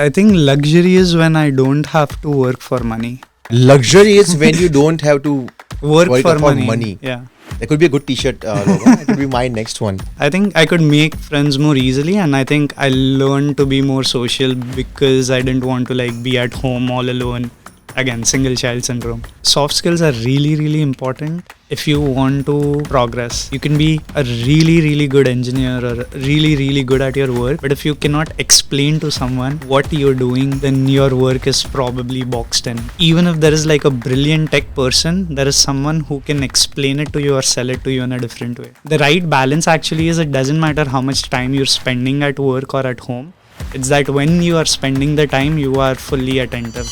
I think luxury is when I don't have to work for money. Luxury is when you don't have to Work work for for money. money. Yeah. That could be a good t-shirt logo. It could be my next one. I think I could make friends more easily, and I think I learned to be more social because I didn't want to be at home all alone. Again, single child syndrome. Soft skills are really, really important if you want to progress. You can be a really, really good engineer or really, really good at your work, but if you cannot explain to someone what you're doing, then your work is probably boxed in. Even if there is a brilliant tech person, there is someone who can explain it to you or sell it to you in a different way. The right balance actually is it doesn't matter how much time you're spending at work or at home. It's that when you are spending the time, you are fully attentive.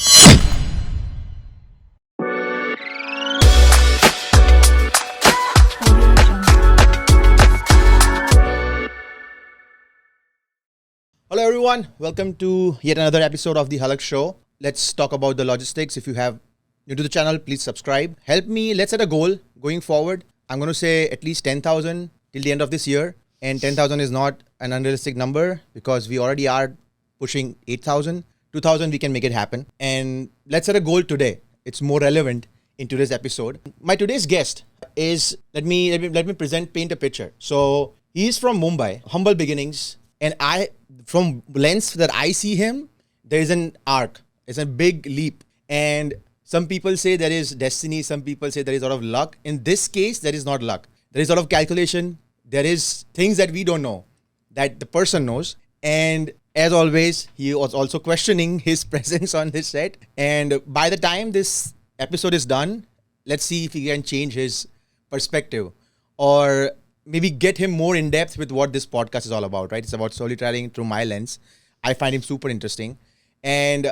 Hello everyone, welcome to yet another episode of the Halak Show. Let's talk about the logistics. If you have new to the channel, please subscribe. Help me, let's set a goal going forward. I'm going to say at least 10,000 till the end of this year. And 10,000 is not an unrealistic number because we already are pushing 8,000. 2,000 we can make it happen. And let's set a goal today. It's more relevant in today's episode. My today's guest is, let me paint a picture. So he's from Mumbai, humble beginnings. And from lens that I see him, there is an arc. It's a big leap. And some people say there is destiny. Some people say there is a lot of luck. In this case, there is not luck. There is a lot of calculation. There is things that we don't know, that the person knows. And as always, he was also questioning his presence on this set. And by the time this episode is done, let's see if he can change his perspective or maybe get him more in depth with what this podcast is all about, right? It's about storytelling through my lens. I find him super interesting. And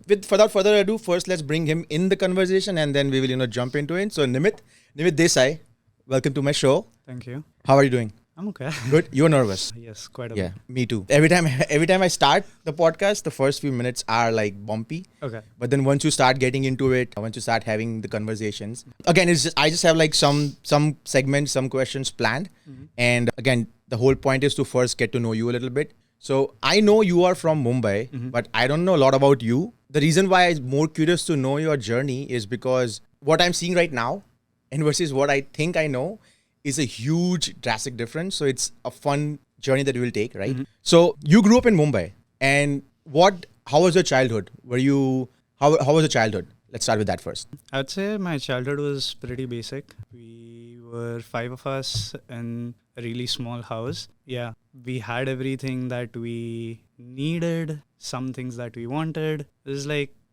without further ado, first let's bring him in the conversation and then we will, jump into it. So Nimit Desai, welcome to my show. Thank you. How are you doing? I'm okay. Good. You're nervous. Yes, quite a Yeah, bit. me too. Every time I start the podcast, the first few minutes are bumpy. Okay. But then once you start getting into it, once you start having the conversations, again, I just have some segments, some questions planned. Mm-hmm. And again, the whole point is to first get to know you a little bit. So I know you are from Mumbai, mm-hmm. but I don't know a lot about you. The reason why I'm more curious to know your journey is because what I'm seeing right now and versus what I think I know is a huge drastic difference. So it's a fun journey that we will take, right? Mm-hmm. So you grew up in Mumbai, and how was your childhood? How was your childhood? Let's start with that first. I'd say my childhood was pretty basic. We were 5 of us in a really small house. Yeah, we had everything that we needed, some things that we wanted. It was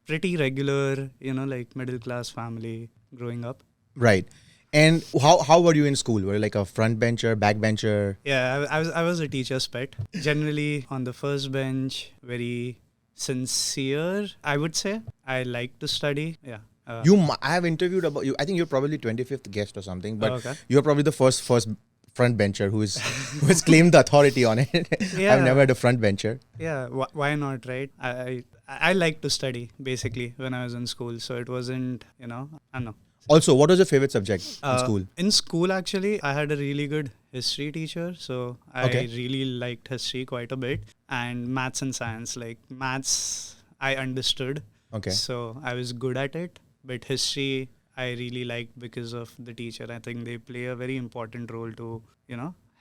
pretty regular, middle class family growing up. Right. And how were you in school? Were you a front bencher, back bencher? Yeah, I was a teacher's pet. Generally on the first bench, very sincere, I would say. I like to study. Yeah. I have interviewed about you. I think you're probably 25th guest or something, but okay. You're probably the first front bencher who has claimed the authority on it. Yeah. I've never had a front bencher. Yeah, why not, right? I like to study basically when I was in school, so it wasn't, I don't know. Also, what was your favorite subject in school? In school, actually, I had a really good history teacher. So I really liked history quite a bit. And maths and science. Maths, I understood. Okay. So I was good at it. But history, I really liked because of the teacher. I think they play a very important role to,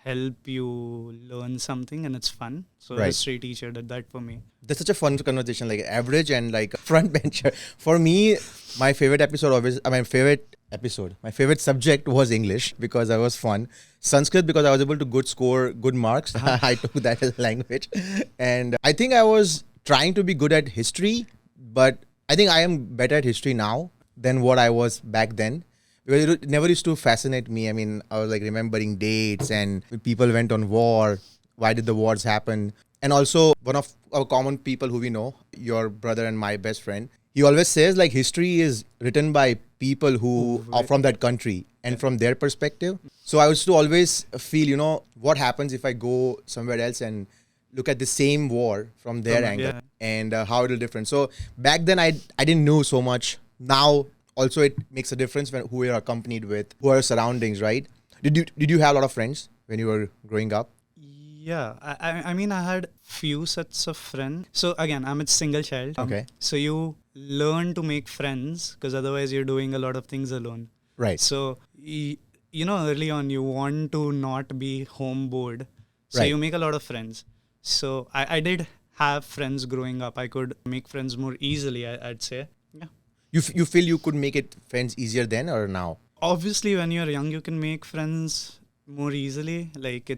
help you learn something, and it's fun. So history teacher did that for me. That's such a fun conversation, average and front bencher. For me, my favorite subject was English because that was fun. Sanskrit because I was able to score good marks. Uh-huh. I took that as a language. And I think I was trying to be good at history, but I think I am better at history now than what I was back then. Because it never used to fascinate me. I mean, I was remembering dates and people went on war. Why did the wars happen? And also, one of our common people who we know, your brother and my best friend, he always says history is written by people who are from that country and from their perspective. So I used to always feel, what happens if I go somewhere else and look at the same war from their angle and how it will different. So back then I didn't know so much. Now, also, it makes a difference when who you're accompanied with, who are your surroundings, right? Did you have a lot of friends when you were growing up? Yeah, I mean, I had few sets of friends. So again, I'm a single child. Okay. So you learn to make friends because otherwise you're doing a lot of things alone. Right. So early on you want to not be home bored. So Right. you make a lot of friends. So I did have friends growing up. I could make friends more easily, I'd say. Yeah. You feel you could make it friends easier then or now? Obviously, when you're young, you can make friends more easily. Like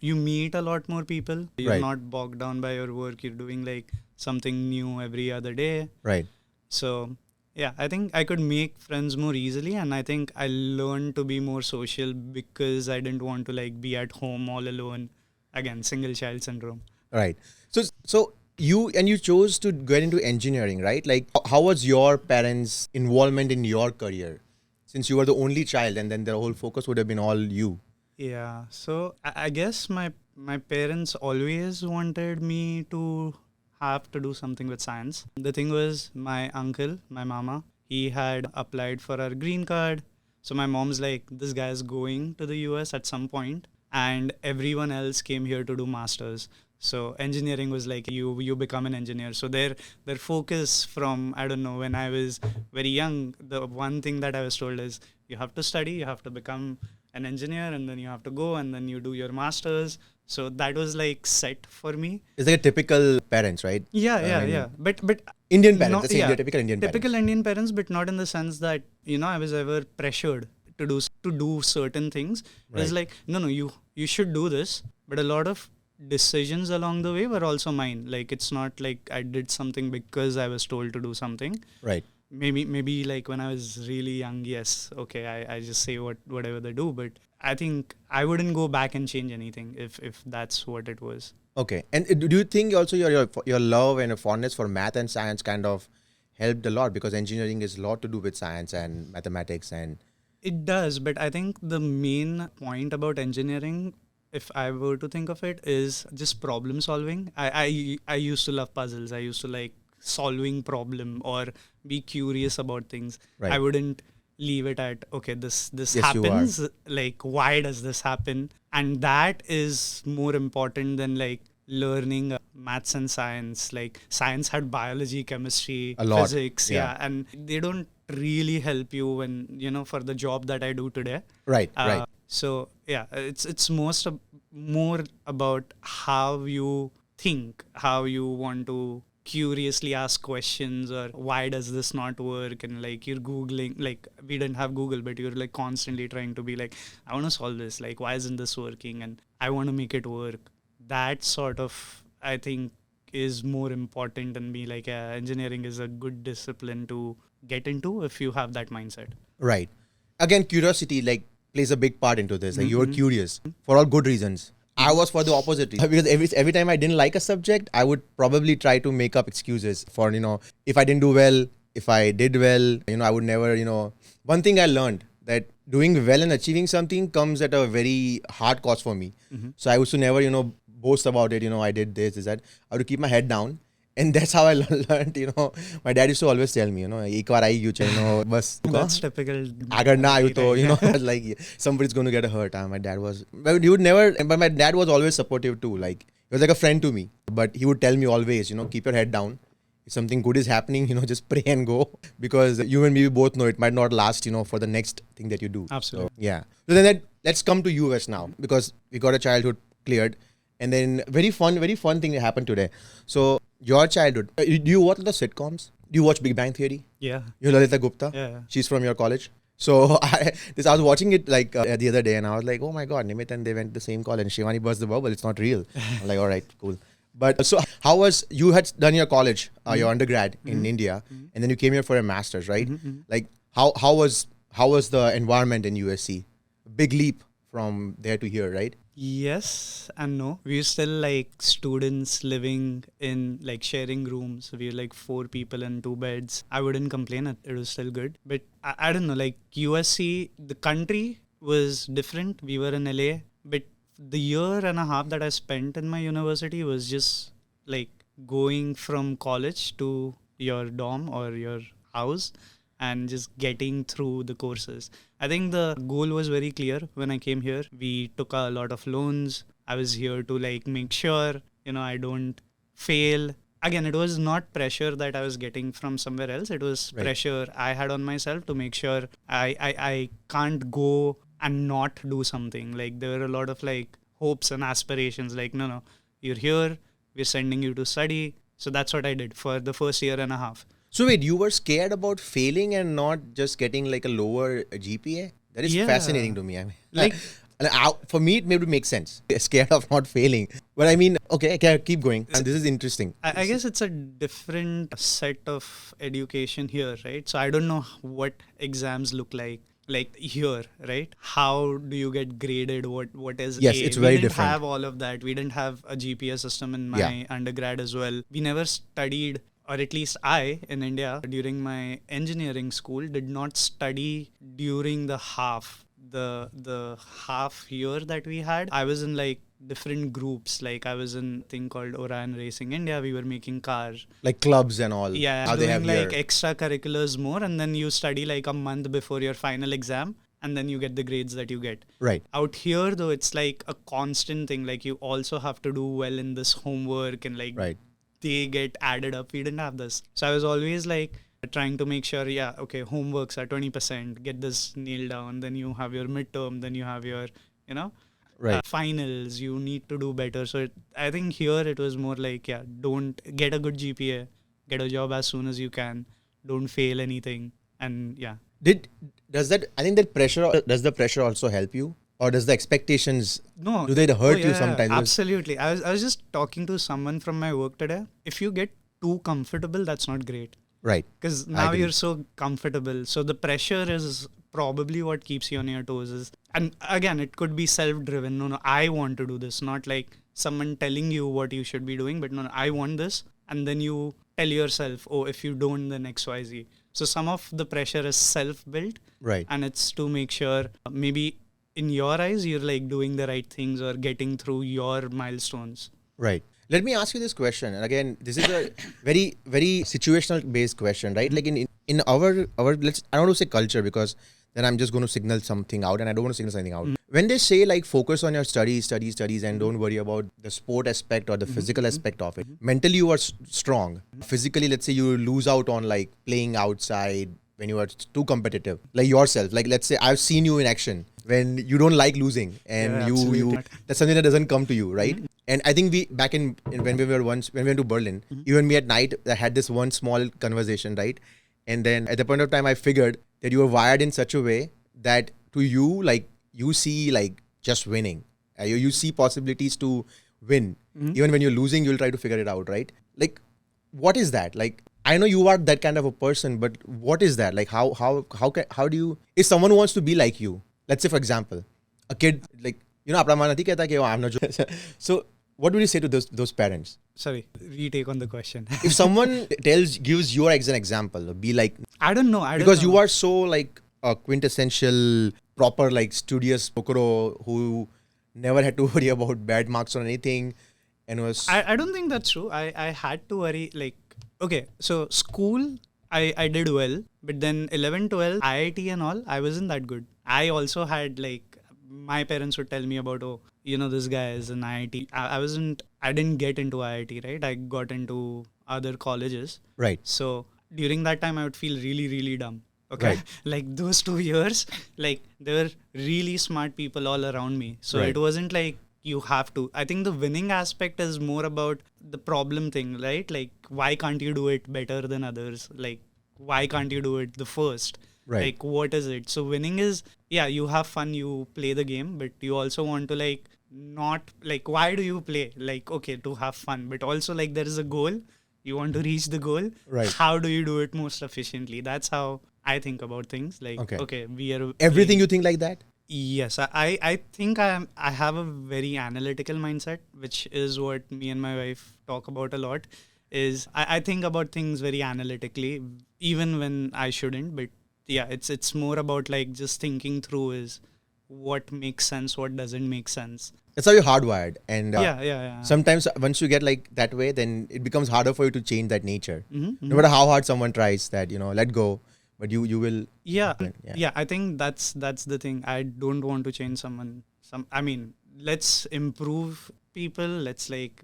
you meet a lot more people. You're Right. not bogged down by your work. You're doing like something new every other day. Right. So yeah, I think I could make friends more easily, and I think I learned to be more social because I didn't want to like be at home all alone. Again, single child syndrome. Right. So you chose to get into engineering, right? Like how was your parents' involvement in your career? Since you were the only child and then the whole focus would have been all you. Yeah, so I guess my parents always wanted me to have to do something with science. The thing was, my uncle, my mama, he had applied for our green card. So my mom's like, this guy is going to the US at some point, and everyone else came here to do masters. So engineering was like you become an engineer. So their focus from, I don't know, when I was very young, the one thing that I was told is you have to study, you have to become an engineer, and then you have to go and then you do your masters. So that was like set for me. It's like a typical parents, right? Yeah, I yeah, mean, yeah. But Indian parents. no, Let's say yeah, typical Indian parents. typical Indian parents, but not in the sense that I was ever pressured to do certain things. It was Right. like no, you should do this, but a lot of decisions along the way were also mine. Like it's not like I did something because I was told to do something. Right. Maybe like when I was really young, yes, okay, I just say whatever they do, but I think I wouldn't go back and change anything if that's what it was. Okay. And do you think also your love and your fondness for math and science kind of helped a lot because engineering is a lot to do with science and mathematics and It does, but I think the main point about engineering, if I were to think of it, is just problem solving. I used to love puzzles. I used to like solving problem or be curious about things. Right. I wouldn't leave it at okay, this Yes, you are. happens. Like why does this happen? And that is more important than like learning maths and science. Like science had biology, chemistry, A lot, physics, yeah. yeah, and they don't really help you when for the job that I do today. right, right. So yeah, it's more about how you think, how you want to curiously ask questions, or why does this not work, and like you're googling. Like we didn't have Google, but you're like constantly trying to be like, I want to solve this. Like why isn't this working, and I want to make it work. That sort of, I think, is more important than be like engineering is a good discipline to get into if you have that mindset. Right. Again, curiosity like plays a big part into this. Like you were Mhm. curious for all good reasons. I was for the opposite reason. Because every time I didn't like a subject, I would probably try to make up excuses for, if I didn't do well, if I did well, I would never, One thing I learned that doing well and achieving something comes at a very hard cost for me. So I used to never, boast about it, I did this, that. I would keep my head down. And that's how I learned, my dad used to always tell me, एक बार आई बस That's typical. अगर ना आयु तो Yeah. I was like somebody's going to get hurt. My dad was, but he would never. But my dad was always supportive too. Like he was like a friend to me. But he would tell me always, keep your head down. If something good is happening, just pray and go because you and me we both know it might not last, for the next thing that you do. Absolutely. So, yeah. So then let's come to US now because we got a childhood cleared, and then very fun thing that happened today. So your childhood. Do you watch the sitcoms? Do you watch Big Bang Theory? Yeah. You know Lalita Gupta? Yeah. She's from your college. So I was watching it like the other day and I was like, oh my God, Nimit and they went to the same college and Shivani burst the bubble. It's not real. I'm like, all right, cool. But so how was, you had done your college, your undergrad in India and then you came here for a master's, right? Like how was the environment in USC? Big leap from there to here, right? Yes and no. We were still like students living in like sharing rooms. We were like 4 people in 2 beds. I wouldn't complain. It was still good. But I don't know, like USC, the country was different. We were in LA. But the year and a half that I spent in my university was just like going from college to your dorm or your house and just getting through the courses. I think the goal was very clear when I came here. We took a lot of loans. I was here to like make sure, I don't fail. Again, it was not pressure that I was getting from somewhere else. It was pressure I had on myself to make sure I can't go and not do something. Like there were a lot of like hopes and aspirations. Like, no, you're here. We're sending you to study. So that's what I did for the first year and a half. So wait, you were scared about failing and not just getting like a lower GPA? That is fascinating to me. I mean, like for me, it maybe makes sense. Scared of not failing. But I mean, okay, keep going. And this is interesting. I guess it's a different set of education here, right? So I don't know what exams look like here, right? How do you get graded? What is yes, A? It's very different. We didn't have all of that. We didn't have a GPA system in my undergrad as well. We never studied, or at least I in India during my engineering school did not study during the half year that we had. I was in like different groups. Like I was in a thing called Orion Racing India. We were making cars, like clubs and all. Yeah, how doing they have like here. extracurriculars more, and then you study like a month before your final exam, and then you get the grades that you get. Right. Out here though, it's like a constant thing. Like you also have to do well in this homework, and like they get added up. We didn't have this. So I was always like trying to make sure, okay, homeworks are 20%, get this nailed down. Then you have your midterm, then you have your, finals. You need to do better. So I think here it was more like, don't get a good GPA, get a job as soon as you can, don't fail anything. And does the pressure also help you? Or does the expectations, do they hurt you sometimes? Absolutely. I was just talking to someone from my work today. If you get too comfortable, that's not great. Right. Because now you're so comfortable. So the pressure is probably what keeps you on your toes. And again, it could be self-driven. No, I want to do this. Not like someone telling you what you should be doing, but no, I want this. And then you tell yourself, if you don't, then XYZ. So some of the pressure is self-built. Right. And it's to make sure maybe in your eyes, you're like doing the right things or getting through your milestones. Right. Let me ask you this question. And again, this is a very, very situational based question, right? Like in our I don't want to say culture, because then I'm just going to signal something out, and I don't want to signal something out. When they say like focus on your studies and don't worry about the sport aspect or the physical aspect of it. Mentally you are strong. Physically, let's say you lose out on like playing outside when you are too competitive, like yourself. Like let's say I've seen you in action when you don't like losing, and you that's something that doesn't come to you, right? And I think we back in when we went to Berlin, you and me at night, I had this one small conversation, right? And then at the point of time, I figured that you were wired in such a way that to you, like you see like just winning, you see possibilities to win. Even when you're losing, you'll try to figure it out, right? Like, what is that? Like, I know you are that kind of a person, but what is that? Like, how do you, if someone wants to be like you, let's say for example, a kid like, apna man nahi kehta ki I'm not. So what would you say to those parents? Sorry, retake on the question. If someone gives you as an example, be like, I don't know. Because you are so like a quintessential, proper, like studious Pokoro who never had to worry about bad marks or anything, and was. I don't think that's true. I had to worry. Like, okay, so school, I did well, but then 11, 12, IIT and all, I wasn't that good. I also had like, my parents would tell me about, this guy is an IIT. I didn't get into IIT, right? I got into other colleges. Right. So during that time, I would feel really, really dumb. Okay. Right. Like those 2 years, like there were really smart people all around me. So it wasn't like you have to. I think the winning aspect is more about the problem thing, right? Like, why can't you do it better than others? Like, why can't you do it the first? Right. Like, what is it? So winning is, you have fun, you play the game, but you also want to like, not like, why do you play? Like, okay, to have fun, but also like there is a goal. You want to reach the goal. Right. How do you do it most efficiently? That's how I think about things. Like, okay we are everything you think like that? Yes, I think I have a very analytical mindset, which is what me and my wife talk about a lot. Is I think about things very analytically, even when I shouldn't. But it's more about like just thinking through is what makes sense, what doesn't make sense. That's how you're hardwired, and Sometimes once you get like that way, then it becomes harder for you to change that nature. No matter how hard someone tries that, let go, but you will. I think that's the thing. I don't want to change someone. I mean, let's improve people. Let's like,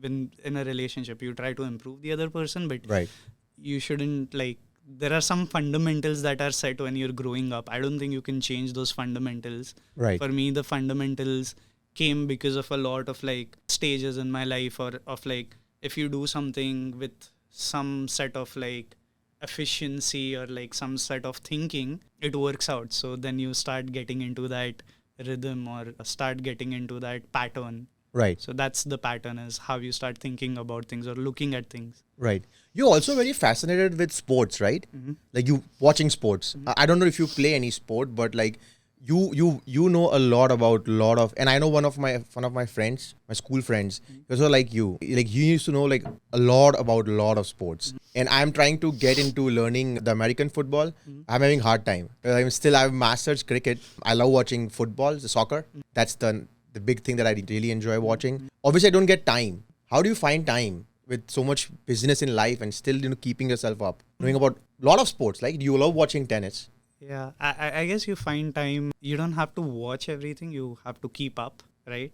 when in a relationship, you try to improve the other person, but Right. you shouldn't like, there are some fundamentals that are set when you're growing up. I don't think you can change those fundamentals. Right. For me, the fundamentals came because of a lot of like stages in my life, or of like, if you do something with some set of like efficiency or like some set of thinking, it works out. So then you start getting into that rhythm, or start getting into that pattern. Right. So that's the pattern, is how you start thinking about things or looking at things. Right. You're also very fascinated with sports, right? Like you watching sports. I don't know if you play any sport, but like you know a lot about lot of, and I know one of my friends, my school friends, also like you. Like he used to know like a lot about a lot of sports. And I'm trying to get into learning the American football. I'm having hard time. I've mastered cricket. I love watching football, the soccer. That's the big thing that I really enjoy watching. Obviously I don't get time. How do you find time with so much business in life and still keeping yourself up, knowing about a lot of sports? Like you love watching tennis. Yeah, I guess you find time. You don't have to watch everything. You have to keep up, right?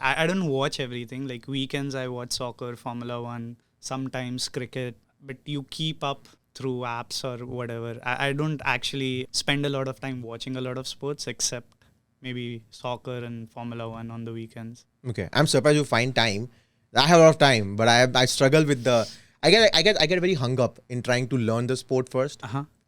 I don't watch everything. Like weekends, I watch soccer, Formula One, sometimes cricket. But you keep up through apps or whatever. I don't actually spend a lot of time watching a lot of sports, except maybe soccer and Formula One on the weekends. Okay, I'm surprised you find time. I have a lot of time, but I struggle with the. I get very hung up in trying to learn the sport first.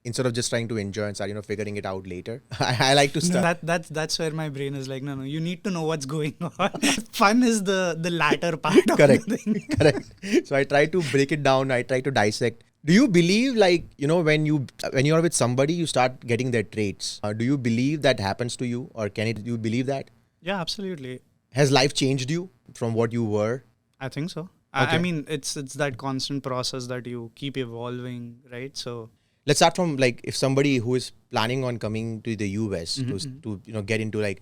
Instead of just trying to enjoy and start, figuring it out later. I like to start. No, that's where my brain is like, no, you need to know what's going on. Fun is the latter part of Correct. the thing. Correct. So I try to break it down. I try to dissect. Do you believe like, when you're with somebody, you start getting their traits? Do you believe that happens to you, or do you believe that? Yeah, absolutely. Has life changed you from what you were? I think so. Okay. I mean, it's that constant process that you keep evolving, right? So Let's start from like, if somebody who is planning on coming to the US to get into like,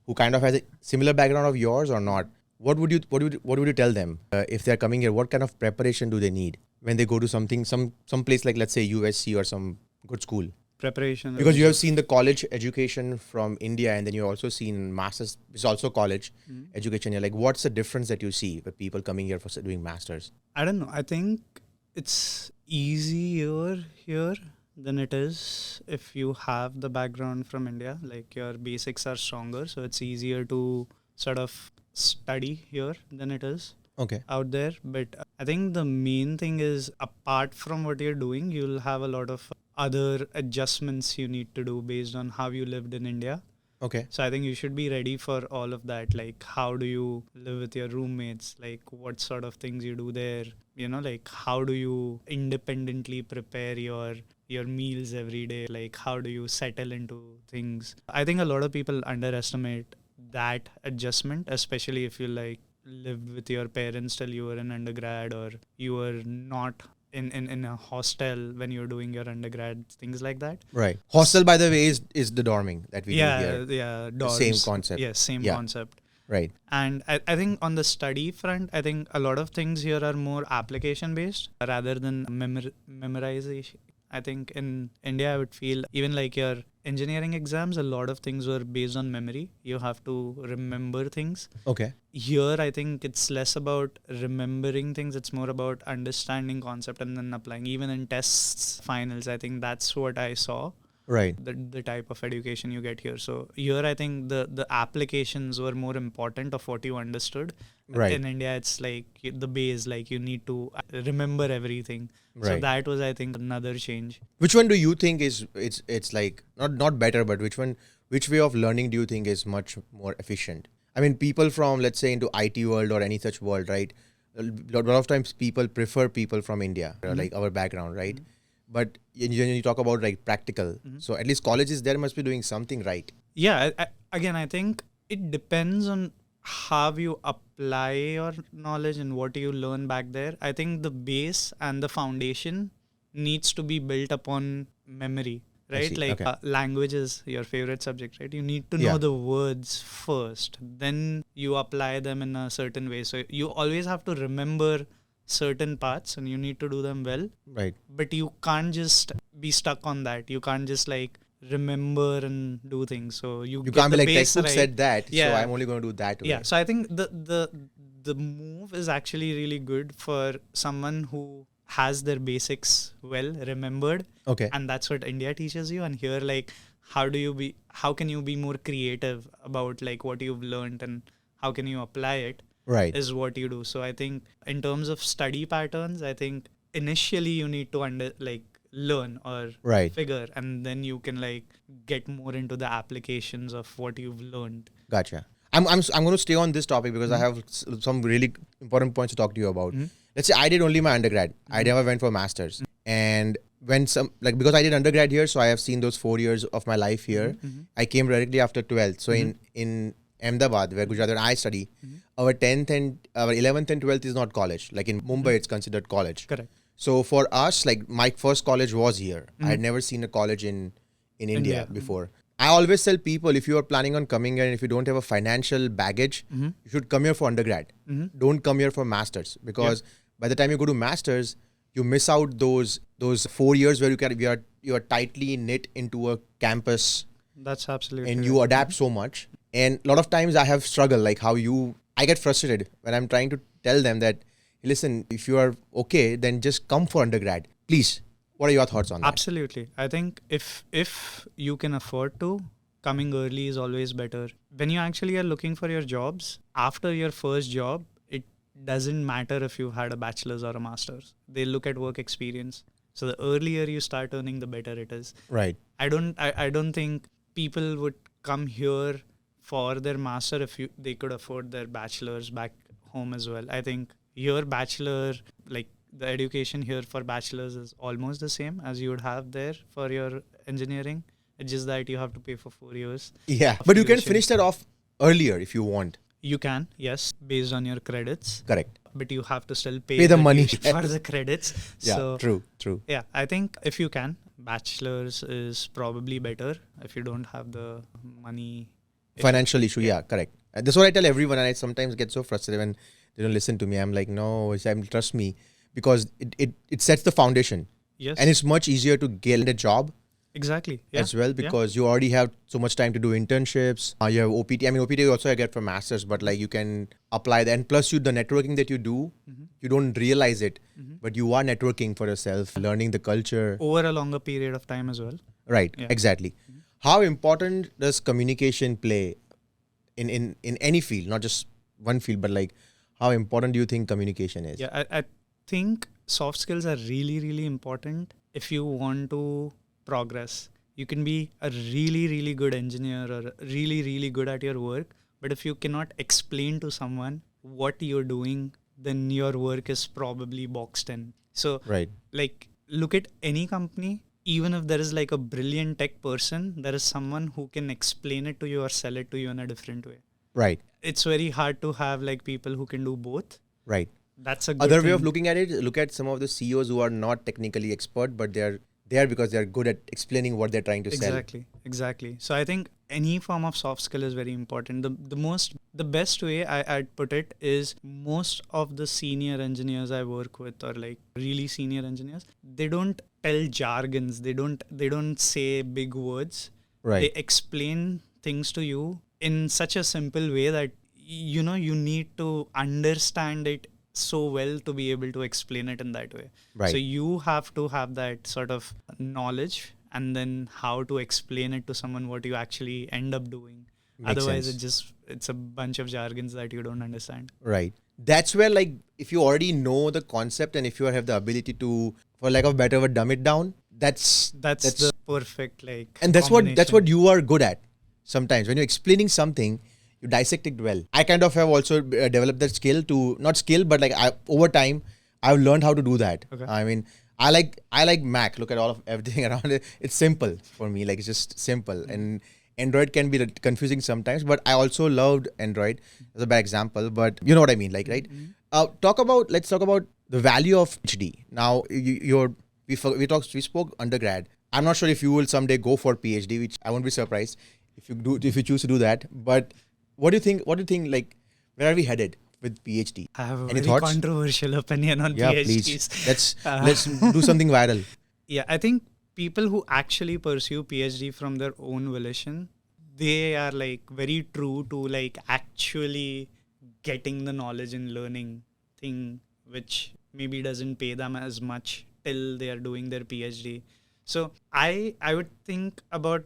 who kind of has a similar background of yours or not, what would you tell them if they're coming here? What kind of preparation do they need when they go to some place like, let's say USC or some good school? preparation. Because you have seen the college education from India, and then you've also seen masters, it's also college education. You're like, what's the difference that you see with people coming here for doing masters? I don't know. I think it's easier here than it is if you have the background from India. Like your basics are stronger, so it's easier to sort of study here than it is Okay. out there. But I think the main thing is, apart from what you're doing, you'll have a lot of other adjustments you need to do based on how you lived in India. Okay. So I think you should be ready for all of that. Like, how do you live with your roommates? Like, what sort of things you do there? Like, how do you independently prepare your meals every day? Like, how do you settle into things? I think a lot of people underestimate that adjustment, especially if you like lived with your parents till you were in undergrad, or you were not in a hostel when you're doing your undergrad, things like that. Right. Hostel, by the way, is the dorming that we do here. Yeah, The dorms. same concept. Yes, same Yeah. concept. Right. And I think on the study front, I think a lot of things here are more application based rather than memorization. I think in India, I would feel even like your engineering exams, a lot of things were based on memory. You have to remember things. Okay. Here, I think it's less about remembering things. It's more about understanding concept and then applying. Even in tests, finals, I think that's what I saw. Right. The type of education you get here. So here, I think the applications were more important of what you understood. Right. In India, it's like the base, like you need to remember everything. So Right. that was, I think, another change. Which one do you think is it's like not better, but which way of learning do you think is much more efficient? I mean, people from, let's say, into IT world or any such world, right? A lot of times people prefer people from India, like our background, right? But when you talk about like practical, so at least colleges there must be doing something right. Yeah, again, I think it depends on how you apply your knowledge and what you learn back there. I think the base and the foundation needs to be built upon memory, right? see. Like Okay. language is your favorite subject, right? You need to Yeah. know the words first, then you apply them in a certain way. So you always have to remember certain parts and you need to do them well, Right. but you can't just be stuck on that. You can't just like remember and do things. So you You get can't be the like base textbook right. said that, so Yeah. I'm only going to do that way. Yeah, so I think the move is actually really good for someone who has their basics well remembered, Okay. and that's what India teaches you. And here, like, how can you be more creative about like what you've learned and how can you apply it Right. is what you do. So I think in terms of study patterns, I think initially you need to learn or Right. figure, and then you can like get more into the applications of what you've learned. Gotcha. I'm going to stay on this topic because I have some really important points to talk to you about. Let's say I did only my undergrad. I never went for masters. And when because I did undergrad here, so I have seen those 4 years of my life here. I came directly after 12th. So in Ahmedabad, where Gujarat and I study, our 10th and our 11th and 12th is not college. Like in Mumbai, it's considered college. Correct. So for us, like my first college was here. I had never seen a college in India before. I always tell people, if you are planning on coming here and if you don't have a financial baggage, you should come here for undergrad. Don't come here for masters, because by the time you go to masters, you miss out those 4 years where you are tightly knit into a campus That's absolutely and right. you adapt so much. And a lot of times I have struggled, like I get frustrated when I'm trying to tell them that, listen, if you are okay, then just come for undergrad, please. What are your thoughts on that? Absolutely. I think if you can afford to, coming early is always better. When you actually are looking for your jobs, after your first job, it doesn't matter if you had a bachelor's or a master's. They look at work experience. So the earlier you start earning, the better it is. Right. I don't think people would come here for their master if they could afford their bachelor's back home as well. I think your bachelor, like the education here for bachelor's, is almost the same as you would have there for your engineering. It's just that you have to pay for 4 years. Yeah. of But you can tuition. finish that off earlier if you want. You can, yes, based on your credits, Correct. but you have to still pay, Pay the money. tuition for the credits. Yeah. So True. yeah, I think if you can, bachelor's is probably better if you don't have the money. Financial issue. Yeah. Correct. That's what I tell everyone. And I sometimes get so frustrated when they don't listen to me. I'm like, no, trust me, because it sets the foundation. Yes. And it's much easier to get a job Exactly. Yeah. as well, because you already have so much time to do internships. You have OPT. I mean, OPT also I get for masters, but like you can apply that. And plus, the networking that you do, you don't realize it, but you are networking for yourself, learning the culture. Over a longer period of time as well. Right. Yeah. Exactly. How important does communication play in any field, not just one field, but like how important do you think communication is? Yeah, I think soft skills are really, really important if you want to progress. You can be a really, really good engineer or really, really good at your work, but if you cannot explain to someone what you're doing, then your work is probably boxed in. So, Right. like, look at any company. Even if there is like a brilliant tech person, there is someone who can explain it to you or sell it to you in a different way. Right. It's very hard to have like people who can do both. Right. That's a good Other way thing. of looking at it, look at some of the CEOs who are not technically expert, but they're there because they're good at explaining what they're trying to sell. Exactly. So I think any form of soft skill is very important. The best way I'd put it is, most of the senior engineers I work with, or like really senior engineers, they don't tell jargons. They don't say big words. Right. They explain things to you in such a simple way that you need to understand it so well to be able to explain it in that way. Right. So you have to have that sort of knowledge, and then how to explain it to someone what you actually end up doing. Makes Otherwise, sense. it's a bunch of jargons that you don't understand. Right. That's where, like, if you already know the concept and if you have the ability to, for lack of a better word, dumb it down, that's That's the perfect and that's what combination. you are good at. Sometimes when you're explaining something, you dissect it well. I kind of have also developed that skill to, not skill, but like over time, I've learned how to do that. Okay. I mean, I like Mac. Look at all of everything around it. It's simple for me. Like, it's just simple. And Android can be confusing sometimes, but I also loved Android. That's a bad example, but you know what I mean, like, right? Let's talk about the value of PhD. Now, we spoke undergrad. I'm not sure if you will someday go for PhD, which I won't be surprised if you choose to do that. But what do you think? Like, where are we headed with PhD? I have a Any very thoughts? controversial opinion on Yeah, PhDs. please. Let's do something viral. Yeah, I think people who actually pursue PhD from their own volition, they are like very true to like actually getting the knowledge and learning thing, which maybe doesn't pay them as much till they are doing their PhD. So I would think about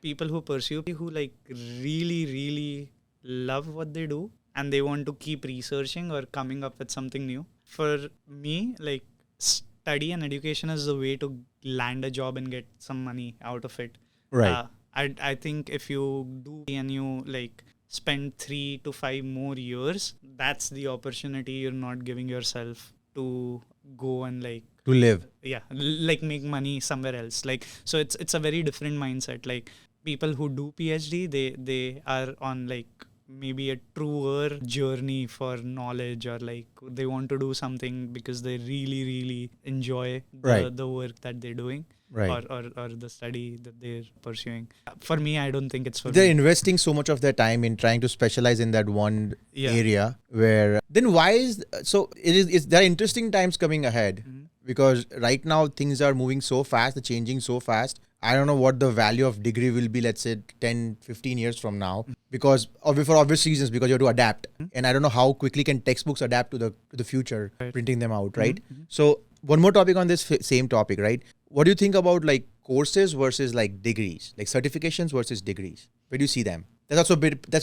people who pursue who like really love what they do and they want to keep researching or coming up with something new. For me, like study and education is the way to land a job and get some money out of it. Right. I think if you do and you like spend 3 to 5 more years, that's the opportunity you're not giving yourself to go and like To live. like make money somewhere else. Like so it's a very different mindset. Like people who do PhD, they are on like maybe a truer journey for knowledge, or like they want to do something because they really enjoy the work that they're doing. Right. Or the study that they're pursuing. For me, I don't think it's for They're me. investing so much of their time in trying to specialize in that one Yeah. area where then why is so it is there are interesting times coming ahead because right now things are moving so fast, they're changing so fast. I don't know what the value of degree will be, let's say 10-15 years from now, because for obvious reasons, because you have to adapt. And I don't know how quickly can textbooks adapt to the future, printing them out, right? So one more topic on this same topic, right? What do you think about like courses versus like degrees, like certifications versus degrees? Where do you see them? That's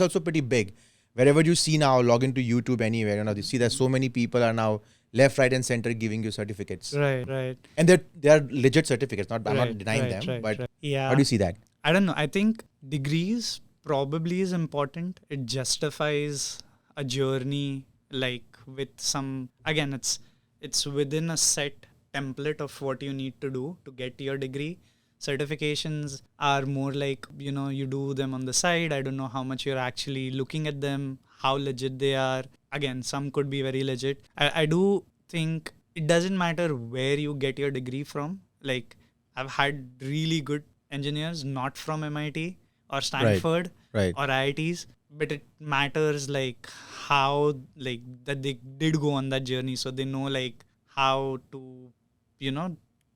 also pretty big. Wherever you see now, log into YouTube anywhere, you see that so many people are now left, right, and center giving you certificates. Right. And they are legit certificates. I'm not denying them, but Yeah. how do you see that? I don't know. I think degrees probably is important. It justifies a journey like with some, again, it's within a set template of what you need to do to get your degree. Certifications are more like, you do them on the side. I don't know how much you're actually looking at them, how legit they are. Again, some could be very legit. I do think it doesn't matter where you get your degree from. Like, I've had really good engineers not from MIT or Stanford Right. or IITs, but it matters like how like that they did go on that journey, so they know like how to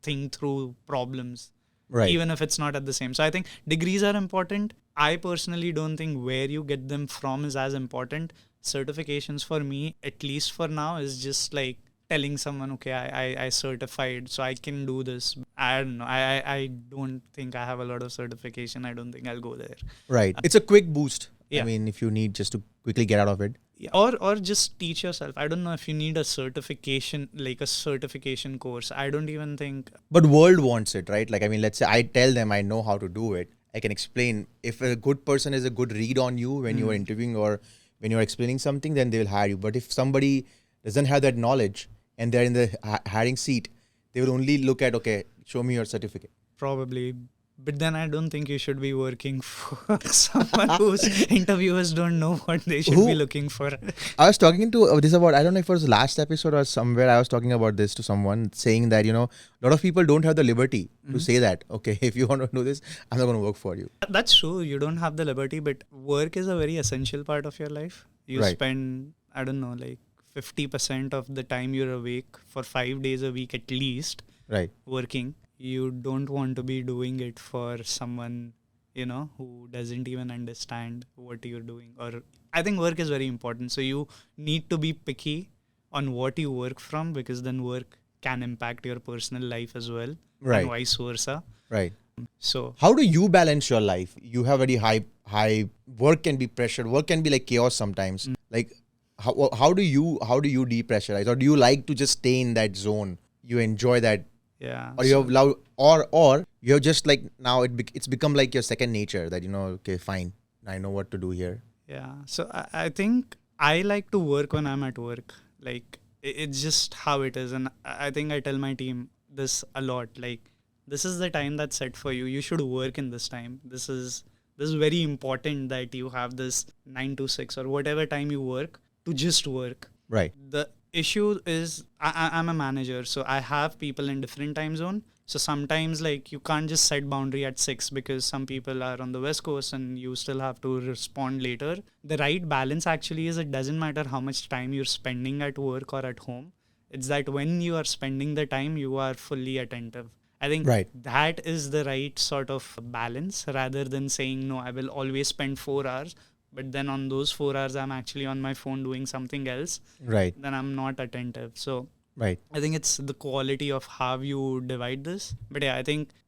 think through problems, Right. even if it's not at the same. So I think degrees are important. I personally don't think where you get them from is as important. Certifications for me, at least for now, is just like telling someone, okay, I certified, so I can do this. I don't know. I don't think I have a lot of certification. I don't think I'll go there. Right. It's a quick boost. Yeah. I mean, if you need just to quickly get out of it. Yeah. Or just teach yourself. I don't know if you need a certification, like a certification course. I don't even think. But world wants it, right? Like, I mean, let's say I tell them I know how to do it. I can explain. If a good person is a good read on you when you are interviewing or when you're explaining something, then they will hire you. But if somebody doesn't have that knowledge and they're in the hiring seat, they will only look at, okay, show me your certificate. Probably. But then I don't think you should be working for someone whose interviewers don't know what they should be looking for. I was talking to this about, I don't know if it was the last episode or somewhere, I was talking about this to someone saying that, a lot of people don't have the liberty to say that, okay, if you want to do this, I'm not going to work for you. That's true. You don't have the liberty, but work is a very essential part of your life. You spend, I don't know, like 50% of the time you're awake for 5 days a week at least working. You don't want to be doing it for someone, who doesn't even understand what you're doing. Or I think work is very important. So you need to be picky on what you work from, because then work can impact your personal life as well. And vice versa. Right. So how do you balance your life? You have very high work can be pressured. Work can be like chaos sometimes. Like how do you depressurize, or do you like to just stay in that zone? You enjoy that. Yeah. Or you have love, or you have just like now it's become like your second nature that okay, fine, I know what to do here. Yeah. So I think I like to work when I'm at work. Like it's just how it is, and I think I tell my team this a lot. Like this is the time that's set for you. You should work in this time. This is very important that you have this 9 to 6 or whatever time you work to just work. Right. The issue is I'm a manager, so I have people in different time zone. So sometimes like you can't just set boundary at 6 because some people are on the West Coast and you still have to respond later. The right balance actually is it doesn't matter how much time you're spending at work or at home. It's that when you are spending the time, you are fully attentive. I think Right. that is the right sort of balance, rather than saying, no, I will always spend 4 hours, but then on those 4 hours, I'm actually on my phone doing something else, Right. then I'm not attentive. So Right. I think it's the quality of how you divide this. But yeah,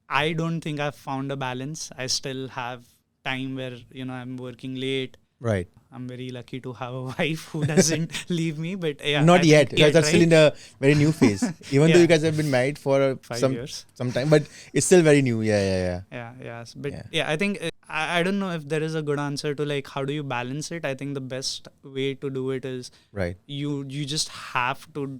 I don't think I've found a balance. I still have time where, I'm working late. Right. I'm very lucky to have a wife who doesn't leave me. But yeah, Not I yet. think You guys are still right? in a very new phase. Even though Yeah. you guys have been married for 5 years. some time, but it's still very new. Yeah. Yeah. But Yeah. yeah, I think I don't know if there is a good answer to like how do you balance it. I think the best way to do it is Right. you just have to,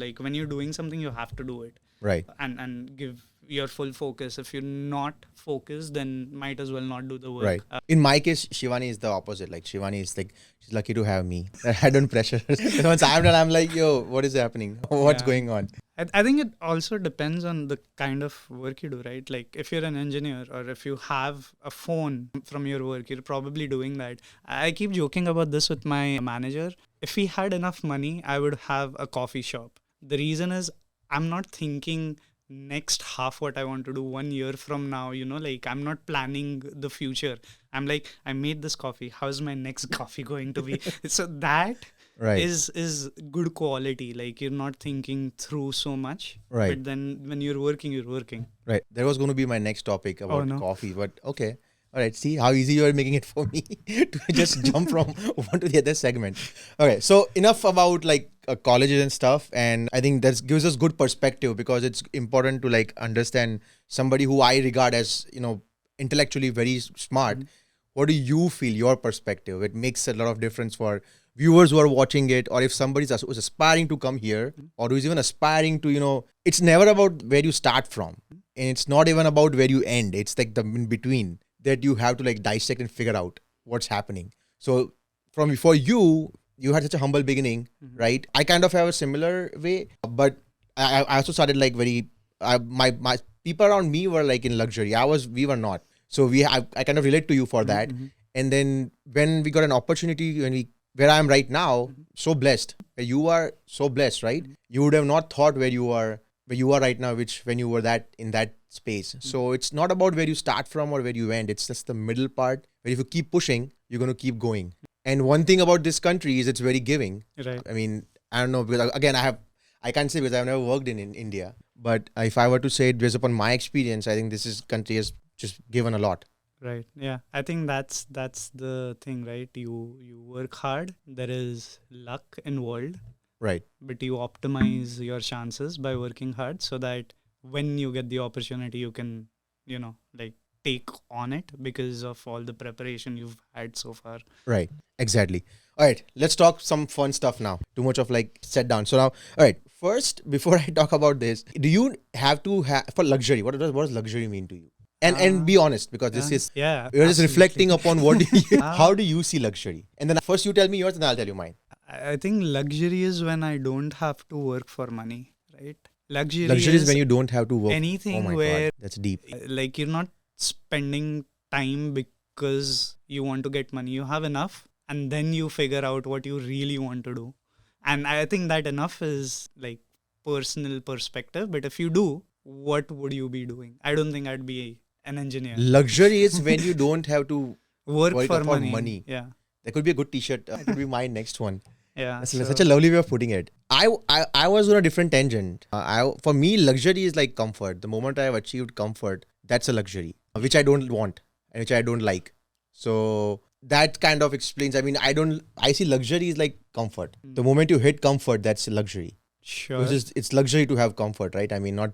like when you're doing something, you have to do it. Right. And give your full focus. If you're not focused, then might as well not do the work. Right. In my case, Shivani is the opposite. Like Shivani is like, she's lucky to have me. I don't pressure her. Once I'm done, I'm like, yo, what is happening? What's Yeah. going on? I think it also depends on the kind of work you do, right? Like if you're an engineer or if you have a phone from your work, you're probably doing that. I keep joking about this with my manager. If we had enough money, I would have a coffee shop. The reason is I'm not thinking next half what I want to do 1 year from now, like I'm not planning the future. I'm like, I made this coffee. How's my next coffee going to be? So that Right. is good quality. Like you're not thinking through so much. Right. But then when you're working, you're working. Right. That was going to be my next topic about no. coffee, but okay. All right. See how easy you are making it for me to just jump from one to the other segment. Okay. So enough about like colleges and stuff. And I think that gives us good perspective because it's important to like understand somebody who I regard as, intellectually very smart. What do you feel, your perspective? It makes a lot of difference for viewers who are watching it, or if somebody's who's aspiring to come here or who's even aspiring to, it's never about where you start from. And it's not even about where you end. It's like the in between that you have to like dissect and figure out what's happening. So for you had such a humble beginning, right? I kind of have a similar way, but I also started like my people around me were like in luxury. We were not. So I kind of relate to you for that. And then when we got an opportunity, where I am right now, so blessed. You are so blessed, right? You would have not thought where you are right now, when you were in that space. So it's not about where you start from or where you end. It's just the middle part where if you keep pushing, you're going to keep going. And one thing about this country is it's very giving. Right. I mean, I don't know, because again, I can't say because I've never worked in India. But if I were to say it based upon my experience, I think this country has just given a lot. Right. Yeah. I think that's the thing, right? You work hard. There is luck involved. Right. But you optimize your chances by working hard so that when you get the opportunity, you can, like take on it because of all the preparation you've had so far. Right. Exactly. All right. Let's talk some fun stuff now. Too much of like set down. So now, all right. First, before I talk about this, do you have to have for luxury? What does luxury mean to you? And be honest, because this is you're just reflecting upon how do you see luxury? And then first you tell me yours, and I'll tell you mine. I think luxury is when I don't have to work for money, right? Luxury is when you don't have to work. anything oh my where God, that's deep. Like you're not spending time because you want to get money. You have enough, and then you figure out what you really want to do. And I think that enough is like personal perspective. But if you do, what would you be doing? I don't think I'd be an engineer. Luxury is when you don't have to Work worry for about money. Yeah. That could be a good t-shirt. That could be my next one. Yeah. That's such a lovely way of putting it. I was on a different tangent. For me, luxury is like comfort. The moment I have achieved comfort, that's a luxury, which I don't want and which I don't like. So that kind of explains. I mean, I see luxury is like comfort. The moment you hit comfort, that's a luxury. Sure. It's luxury to have comfort, right? I mean, not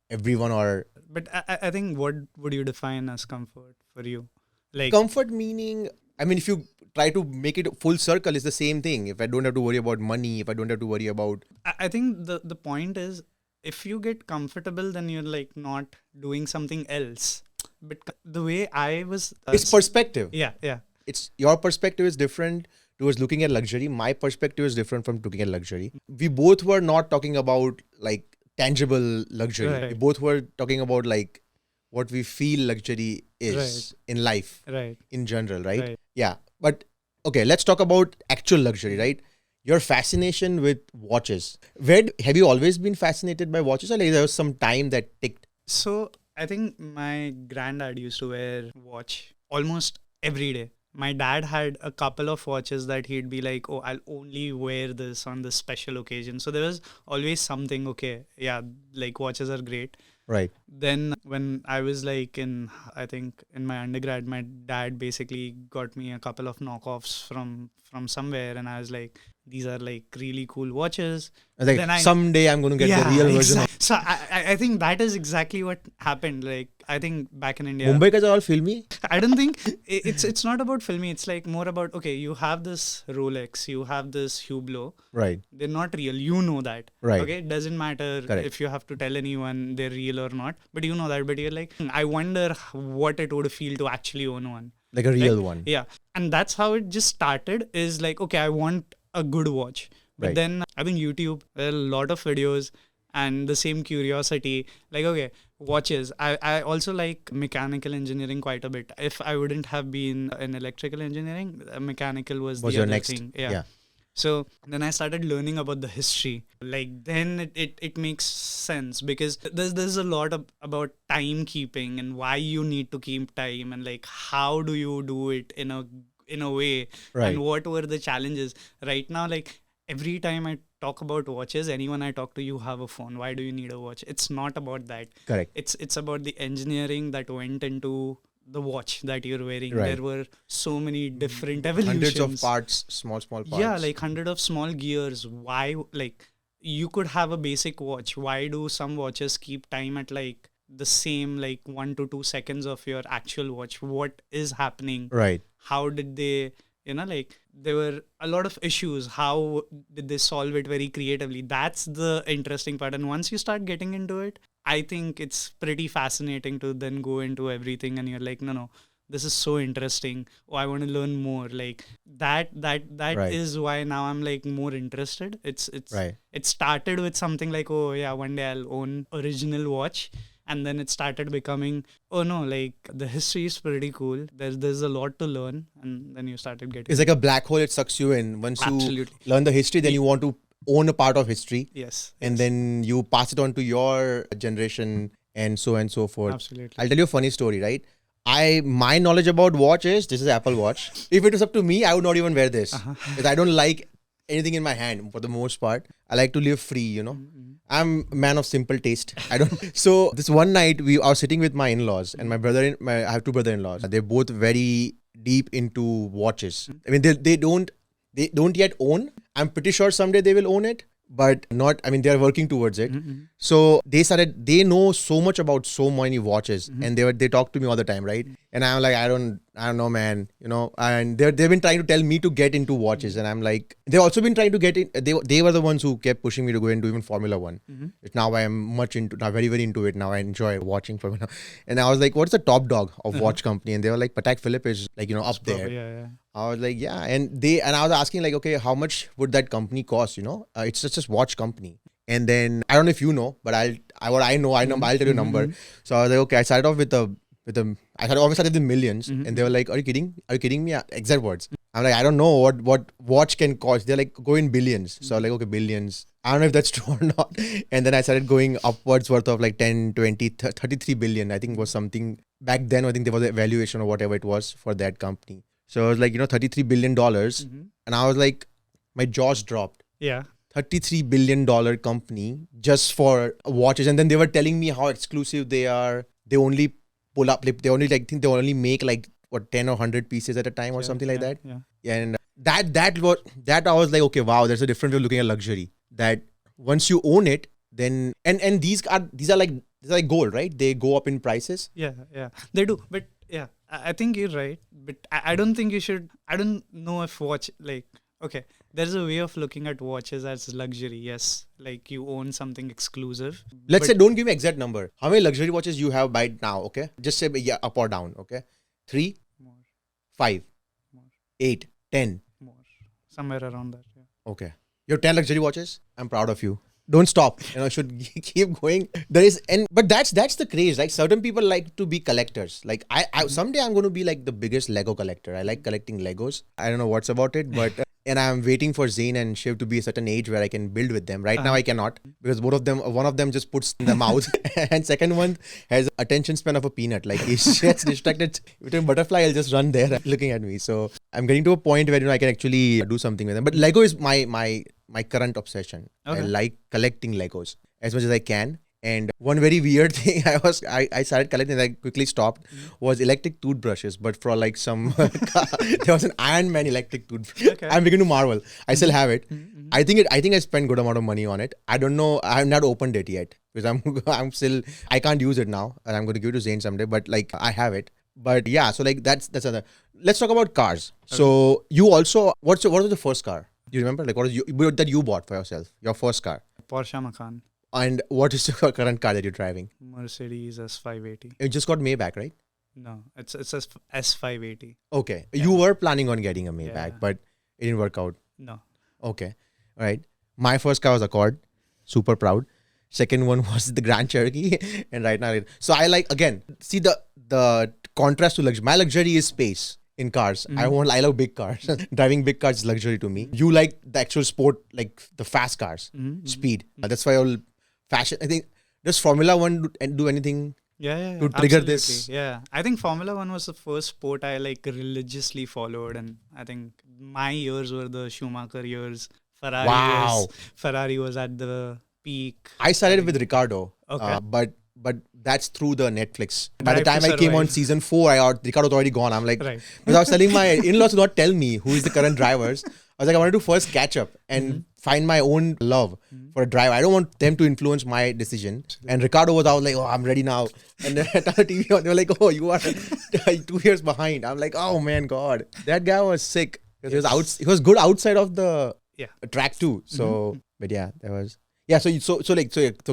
everyone or... But I think what would you define as comfort for you? Like comfort meaning, I mean, if you try to make it full circle, it's the same thing. If I don't have to worry about money, if I don't have to worry about... I think the point is, if you get comfortable, then you're like not doing something else. But the way I was... it's perspective. Yeah. It's your perspective is different towards looking at luxury. My perspective is different from looking at luxury. We both were not talking about like tangible luxury. Right. We both were talking about like what we feel luxury is in life, Right. in general, right? Right. Yeah. But okay, let's talk about actual luxury, right? Your fascination with watches. Have you always been fascinated by watches, or like there was some time that ticked? So I think my granddad used to wear watch almost every day. My dad had a couple of watches that he'd be like, "Oh, I'll only wear this on this special occasion." So there was always something. Okay, yeah, like watches are great. Right. Then when I was like I think in my undergrad, my dad basically got me a couple of knockoffs from somewhere, and I was like, these are like really cool watches. I was like, someday I'm going to get the real version. So I think that is exactly what happened. Like I think back in India, Mumbai ka all filmy. I don't think it's not about filmy. It's like more about, okay, you have this Rolex, you have this Hublot. Right. They're not real. You know that. Right. Okay. It doesn't matter Correct. if you have to tell anyone they're real or not. But you know that. But you're like, I wonder what it would feel to actually own one. Like a real one. Yeah. And that's how it just started. Is like, okay, I want a good watch. But Right. then I think YouTube, there are a lot of videos and the same curiosity. Like, okay, watches. I also like mechanical engineering quite a bit. If I wouldn't have been in electrical engineering, mechanical was the your other next thing. Yeah. So then I started learning about the history. Like then it makes sense because there's a lot about timekeeping and why you need to keep time and like how do you do it in a way, Right. and what were the challenges. Right now, like every time I talk about watches, anyone I talk to, you have a phone. Why do you need a watch? It's not about that. Correct. It's about the engineering that went into the watch that you're wearing. Right. There were so many different evolutions. Hundreds of parts, small parts. Yeah, like hundred of small gears. Why, like, you could have a basic watch. Why do some watches keep time at like the same, like 1 to 2 seconds of your actual watch? What is happening? Right. How did they, like there were a lot of issues. How did they solve it very creatively? That's the interesting part. And once you start getting into it, I think it's pretty fascinating to then go into everything and you're like, no, this is so interesting. Oh, I want to learn more. Like that Right. is why now I'm like more interested. It's Right. It started with something like, oh yeah, one day I'll own original watch. And then it started becoming, oh no, like the history is pretty cool. There's a lot to learn. And then you started getting. It's like a black hole, it sucks you in. Once you Absolutely. learn the history, then you want to own a part of history. Yes. And then you pass it on to your generation and so forth. Absolutely. I'll tell you a funny story, right? My knowledge about watch is, this is Apple Watch. If it was up to me, I would not even wear this. Because I don't like anything in my hand for the most part. I like to live free, you know. I'm a man of simple taste. I don't. So this one night we are sitting with my in-laws and I have two brother-in-laws. They're both very deep into watches. I mean, they don't yet own. I'm pretty sure someday they will own it, but not. I mean, they are working towards it. So they know so much about so many watches, and they talk to me all the time, right? And I'm like, I don't know, man, you know. And they've been trying to tell me to get into watches, and I'm like, they've also been trying to get in. They were the ones who kept pushing me to go into even Formula One. Now I am very very into it. Now I enjoy watching Formula. And I was like, what's the top dog of watch company? And they were like, Patek Philippe is like, up there. Yeah. I was like, yeah, and I was asking like, okay, how much would that company cost? You know, it's just a watch company. And then I don't know if you know, but I'll tell you a number. So I was like, okay, I started off with I always started with millions, and they were like, are you kidding? Are you kidding me? Exact words. I'm like, I don't know what watch can cost. They're like, go in billions. So I'm like, okay, billions. I don't know if that's true or not. And then I started going upwards worth of like 10, 20, 33 billion. I think was something back then. I think there was a valuation or whatever it was for that company. So I was like, $33 billion. And I was like, my jaws dropped. Yeah. $33 billion company just for watches. And then they were telling me how exclusive they are. They only pull up, they only make like 10 or 100 pieces at a time or something like that. Yeah. And that I was like, okay, wow, there's a different way of looking at luxury. That once you own it, then and these are like gold, right? They go up in prices. Yeah. They do. But yeah, I think you're right. But I don't think you should. I don't know if watch, like, okay, there's a way of looking at watches as luxury. Yes, like you own something exclusive. Let's say, don't give me exact number. How many luxury watches you have by now? Okay, just say yeah, up or down. Okay, 3, More. 5, More. 8, 10. More, somewhere around that. Yeah. Okay, you have 10 luxury watches. I'm proud of you. Don't stop. Should keep going. But that's the craze. Like certain people like to be collectors. Like I someday I'm going to be like the biggest Lego collector. I like collecting Legos. I don't know what's about it, but and I'm waiting for Zayn and Shiv to be a certain age where I can build with them. Right now I cannot because one of them just puts in the mouth, and second one has attention span of a peanut. Like he gets distracted with a butterfly, I'll just run there looking at me. So I'm getting to a point where I can actually do something with them. But Lego is my current obsession. I like collecting Legos as much as I can. And one very weird thing I started collecting, I quickly stopped, was electric toothbrushes. But for like some, there was an Iron Man electric toothbrush. Okay. I'm beginning to marvel. I still have it. I think I spent good amount of money on it. I don't know. I have not opened it yet because I'm still, I can't use it now, and I'm going to give it to Zayn someday. But like I have it. But yeah, so like that's other. Let's talk about cars. So you also, what was the first car? Do you remember? Like that you bought for yourself? Your first car. Porsche Macan. And what is your current car that you're driving? Mercedes S580. You just got Maybach, right? No, it's S580. Okay. You were planning on getting a Maybach, Yeah. but it didn't work out. No. Okay. All right. My first car was Accord. Super proud. Second one was the Grand Cherokee. And right now, so I like, again, see the contrast to luxury. My luxury is space in cars. I love big cars. Driving big cars is luxury to me. You like the actual sport, like the fast cars, speed. That's why all fashion. I think, does Formula One do anything Yeah, to trigger absolutely. this? Yeah, I think Formula One was the first sport I like religiously followed, and I think my years were the Schumacher years. Wow. Ferrari was at the peak. I started with Ricardo, Okay. but that's through the Netflix. By the Drive time to I came on Survive. season 4, Ricardo was already gone. I'm like, Right. because I was telling my in-laws to not tell me who is the current drivers. I was like, I wanted to first catch up and find my own love for a driver. I don't want them to influence my decision. And Ricardo was out like, oh, I'm ready now. And then I turned the TV on. They were like, oh, you are 2 years behind. I'm like, oh man, God, that guy was sick. Because he was good outside of the track too. So, but yeah, that was so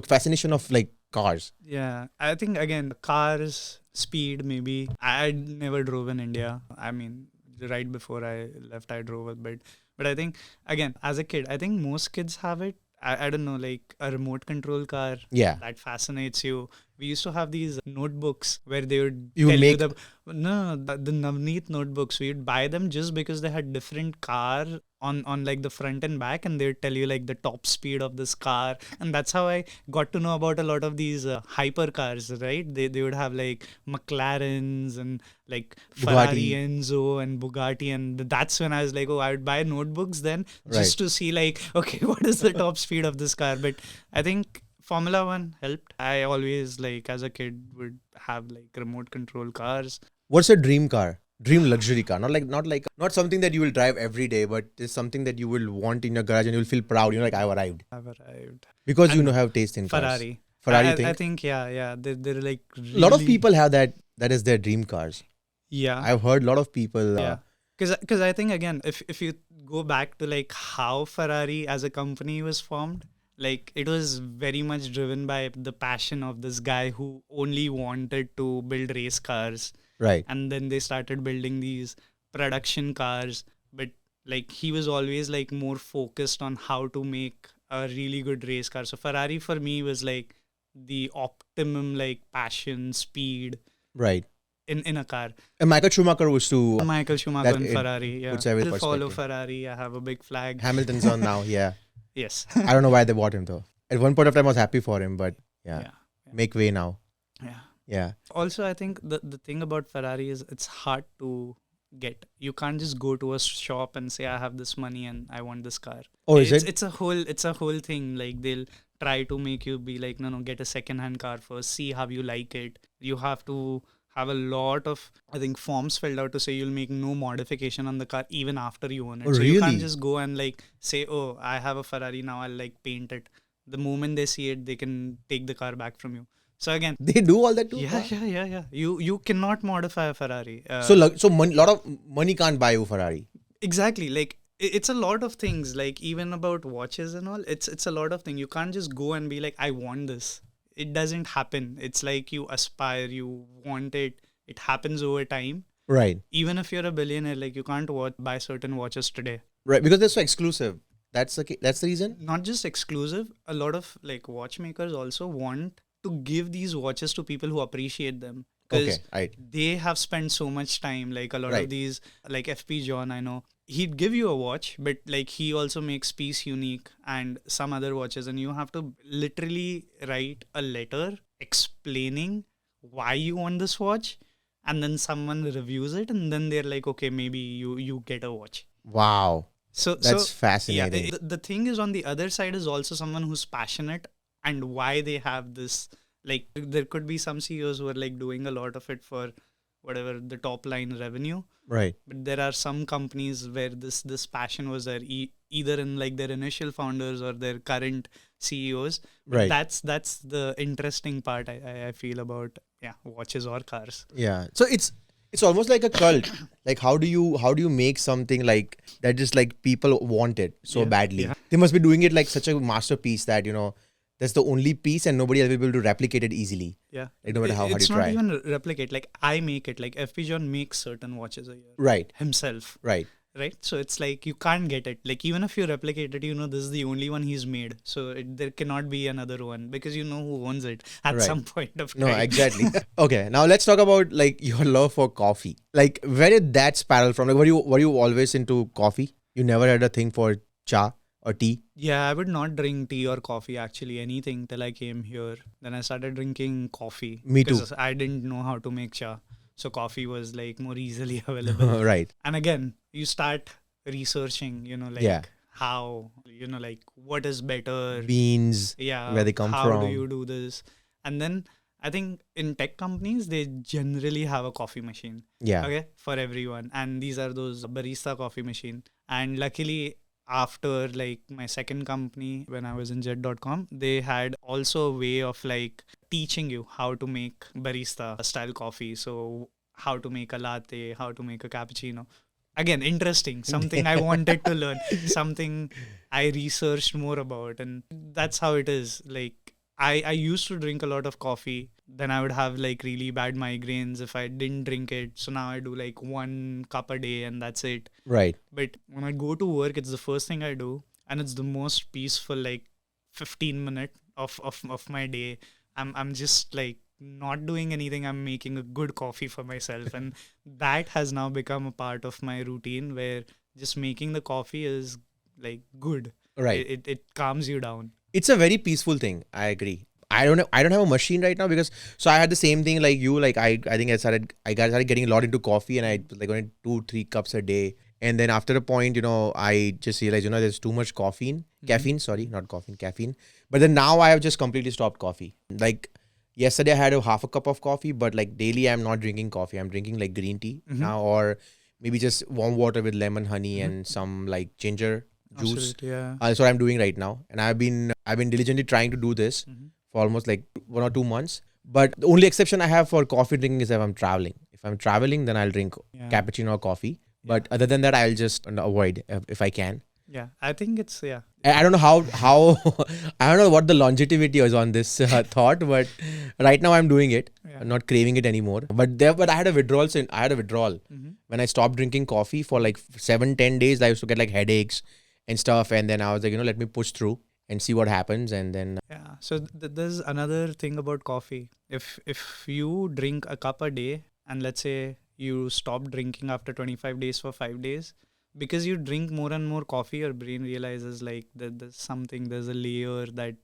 fascination of like cars. Yeah, I think again, cars, speed, maybe. I never drove in India. I mean, right before I left, I drove a bit. But I think, again, as a kid, I think most kids have it. I don't know, like a remote control car. Yeah. That fascinates you. We used to have these notebooks where they would You tell make- you the Navneet notebooks. We would buy them just because they had different car on like the front and back, and they would tell you like the top speed of this car. And that's how I got to know about a lot of these hyper cars, right? They would have like McLarens and like Ferrari Bugatti. Enzo and Bugatti, and that's when I was like, oh, I would buy notebooks then just to see like, okay, what is the top speed of this car? But I think Formula One helped. I always like as a kid would have like remote control cars. What's your dream car? Dream luxury car? Not something that you will drive every day, but it's something that you will want in your garage and you'll feel proud. Like I've arrived I've arrived. because And have taste in cars. Ferrari. Ferrari I thing. think yeah. They're like really, A lot of people have that. That is their dream cars. Yeah. I've heard a lot of people. Yeah. Because I think again, if you go back to like how Ferrari as a company was formed, like it was very much driven by the passion of this guy who only wanted to build race cars, Right. and then they started building these production cars. But like he was always like more focused on how to make a really good race car. So Ferrari for me was like the optimum like passion, speed Right. in a car. And Michael Schumacher was to Michael Schumacher that and it Ferrari. Yeah, puts every I'll follow perspective. Ferrari. I have a big flag. Hamilton's on now. Yeah. Yes. I don't know why they bought him though. At one point of time, I was happy for him, but yeah, Yeah. make way now. Yeah. Yeah. Also, I think the thing about Ferrari is it's hard to get. You can't just go to a shop and say I have this money and I want this car. Oh, is it's, it? It's a whole thing. Like they'll try to make you be like, no, get a second hand car first. See how you like it. You have to have a lot of, I think, forms filled out to say you'll make no modification on the car even after you own it. Oh, so you really? can't just go and like say, oh, I have a Ferrari now. I'll like paint it. The moment they see it, they can take the car back from you. So again, They do all that too. yeah. You cannot modify a Ferrari. Lot of money can't buy you Ferrari. Exactly. Like it's a lot of things. Like even about watches and all. It's a lot of things. You can't just go and be like, I want this. It doesn't happen. It's like you aspire, you want it. It happens over time. Right. Even if you're a billionaire, like you can't buy certain watches today. Right. Because they're so exclusive. That's the reason. Not just exclusive. A lot of like watchmakers also want to give these watches to people who appreciate them. Okay. Because Right. they have spent so much time, like a lot Right. of these, like FP John, I know, he'd give you a watch, but like he also makes Peace Unique and some other watches, and you have to literally write a letter explaining why you want this watch, and then someone reviews it, and then they're like, okay, maybe you get a watch. Wow. That's fascinating. Yeah, the thing is, on the other side is also someone who's passionate and why they have this. Like, there could be some CEOs who are like doing a lot of it for whatever the top line revenue, Right. but there are some companies where this passion was there, either in like their initial founders or their current CEOs. But Right. that's the interesting part I feel about watches or cars. Yeah. So it's almost like a cult. Like how do you make something like that just like people want it so Yeah, badly? yeah. They must be doing it like such a masterpiece that, that's the only piece and nobody else will be able to replicate it easily. Yeah, Like no matter how hard it's you not try. even replicate. Like I make it. Like FP John makes certain watches a year Right. himself. Right. Right, so it's like you can't get it. Like even if you replicate it, this is the only one he's made. So there cannot be another one because you know who owns it at Right. some point of No, time. exactly. Okay, now let's talk about like your love for coffee. Like where did that spiral from? Like were you always into coffee? You never had a thing for cha or tea? Yeah, I would not drink tea or coffee, actually, anything till I came here. Then I started drinking coffee. Me too. Because I didn't know how to make cha. So coffee was like more easily available. Right. And again, you start researching, like Yeah. how, like what is better. Beans, Yeah, where they come how from. do you do this? And then I think in tech companies, they generally have a coffee machine. Yeah. Okay, for everyone. And these are those barista coffee machine. And luckily, after like my second company, when I was in jet.com, they had also a way of like teaching you how to make barista style coffee. So how to make a latte, how to make a cappuccino. Again, interesting, something I wanted to learn, something I researched more about. And that's how it is. Like I used to drink a lot of coffee. Then I would have like really bad migraines if I didn't drink it. So now I do like 1 cup a day and that's it. Right. But when I go to work, it's the first thing I do. And it's the most peaceful, like 15 minutes of my day. I'm just like not doing anything. I'm making a good coffee for myself. And that has now become a part of my routine where just making the coffee is like good. Right. It calms you down. It's a very peaceful thing. I agree. I don't have a machine right now because so I had the same thing like you. Like I think I started getting a lot into coffee and I was like only 2-3 cups a day. And then after a point, I just realized, there's too much caffeine, sorry, not coffee, caffeine. But then now I have just completely stopped coffee. Like yesterday I had a half a cup of coffee, but like daily I'm not drinking coffee. I'm drinking like green tea now or maybe just warm water with lemon, honey and some like ginger juice. Absolutely, yeah. That's what I'm doing right now. And I've been diligently trying to do this for almost like 1 or 2 months. But the only exception I have for coffee drinking is if I'm traveling. If I'm traveling, then I'll drink cappuccino or coffee. But other than that, I'll just avoid if I can. Yeah, I think it's, I don't know how I don't know what the longevity is on this thought, but right now I'm doing it. Yeah. I'm not craving it anymore. But I had a withdrawal. When I stopped drinking coffee for like 7-10 days. I used to get like headaches and stuff, and then I was like, let me push through and see what happens, and then Yeah. So there's another thing about coffee. If you drink a cup a day, and let's say you stop drinking after 25 days for 5 days, because you drink more and more coffee, your brain realizes like that there's a layer that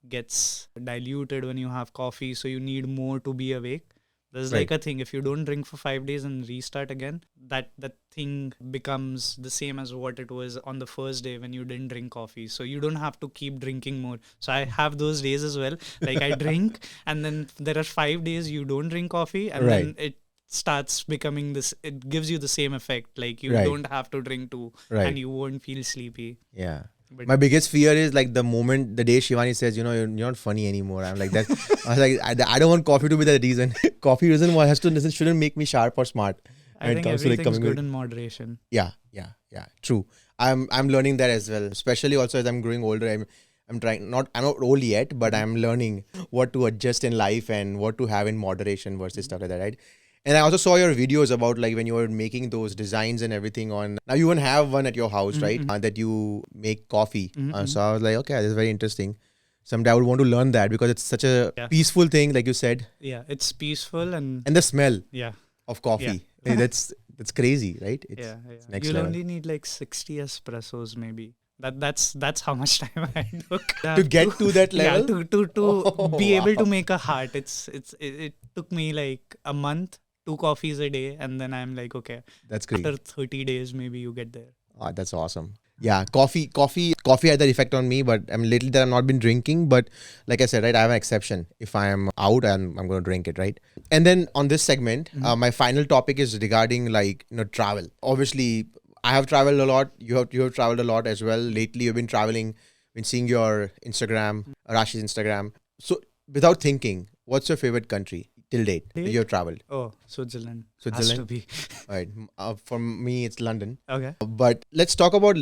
gets diluted when you have coffee, so you need more to be awake. There's like a thing, if you don't drink for 5 days and restart again, that thing becomes the same as what it was on the first day when you didn't drink coffee. So you don't have to keep drinking more. So I have those days as well. Like I drink and then there are 5 days you don't drink coffee and then it starts becoming this, it gives you the same effect. Like you don't have to drink too and you won't feel sleepy. Yeah. But my biggest fear is like the day Shivani says, you're not funny anymore. I'm like that. I was like, I don't want coffee to be the reason. Coffee shouldn't make me sharp or smart. I think everything's good in moderation. Yeah. True. I'm learning that as well. Especially also as I'm growing older. I'm not old yet, but I'm learning what to adjust in life and what to have in moderation versus stuff like that, right? And I also saw your videos about like when you were making those designs and everything on. Now you even have one at your house, right? That you make coffee. So I was like, okay, this is very interesting. Someday I would want to learn that because it's such a peaceful thing, like you said. Yeah, it's peaceful and the smell yeah of coffee. Yeah. That's crazy, right? It's Yeah. next You'll level. only need like 60 espressos maybe. That's how much time I took. To get to that Yeah, level? to Oh, be able to wow. make a heart. It took me like a month, 2 coffees a day, and then I'm like, okay, That's great. after 30 days maybe you get there. That's awesome. Yeah, coffee had that effect on me, but I'm little that I've not been drinking. But like I said, right, I have an exception. If I am out, I'm going to drink it, right? And then on this segment, my final topic is regarding travel. Obviously, I have traveled a lot. You have traveled a lot as well. Lately, you've been traveling. Been seeing your Instagram, Rashi's Instagram. So without thinking, what's your favorite country till date that you have traveled? Oh, Switzerland. Has to Switzerland. be. All right. For me, it's London. Okay. But let's talk about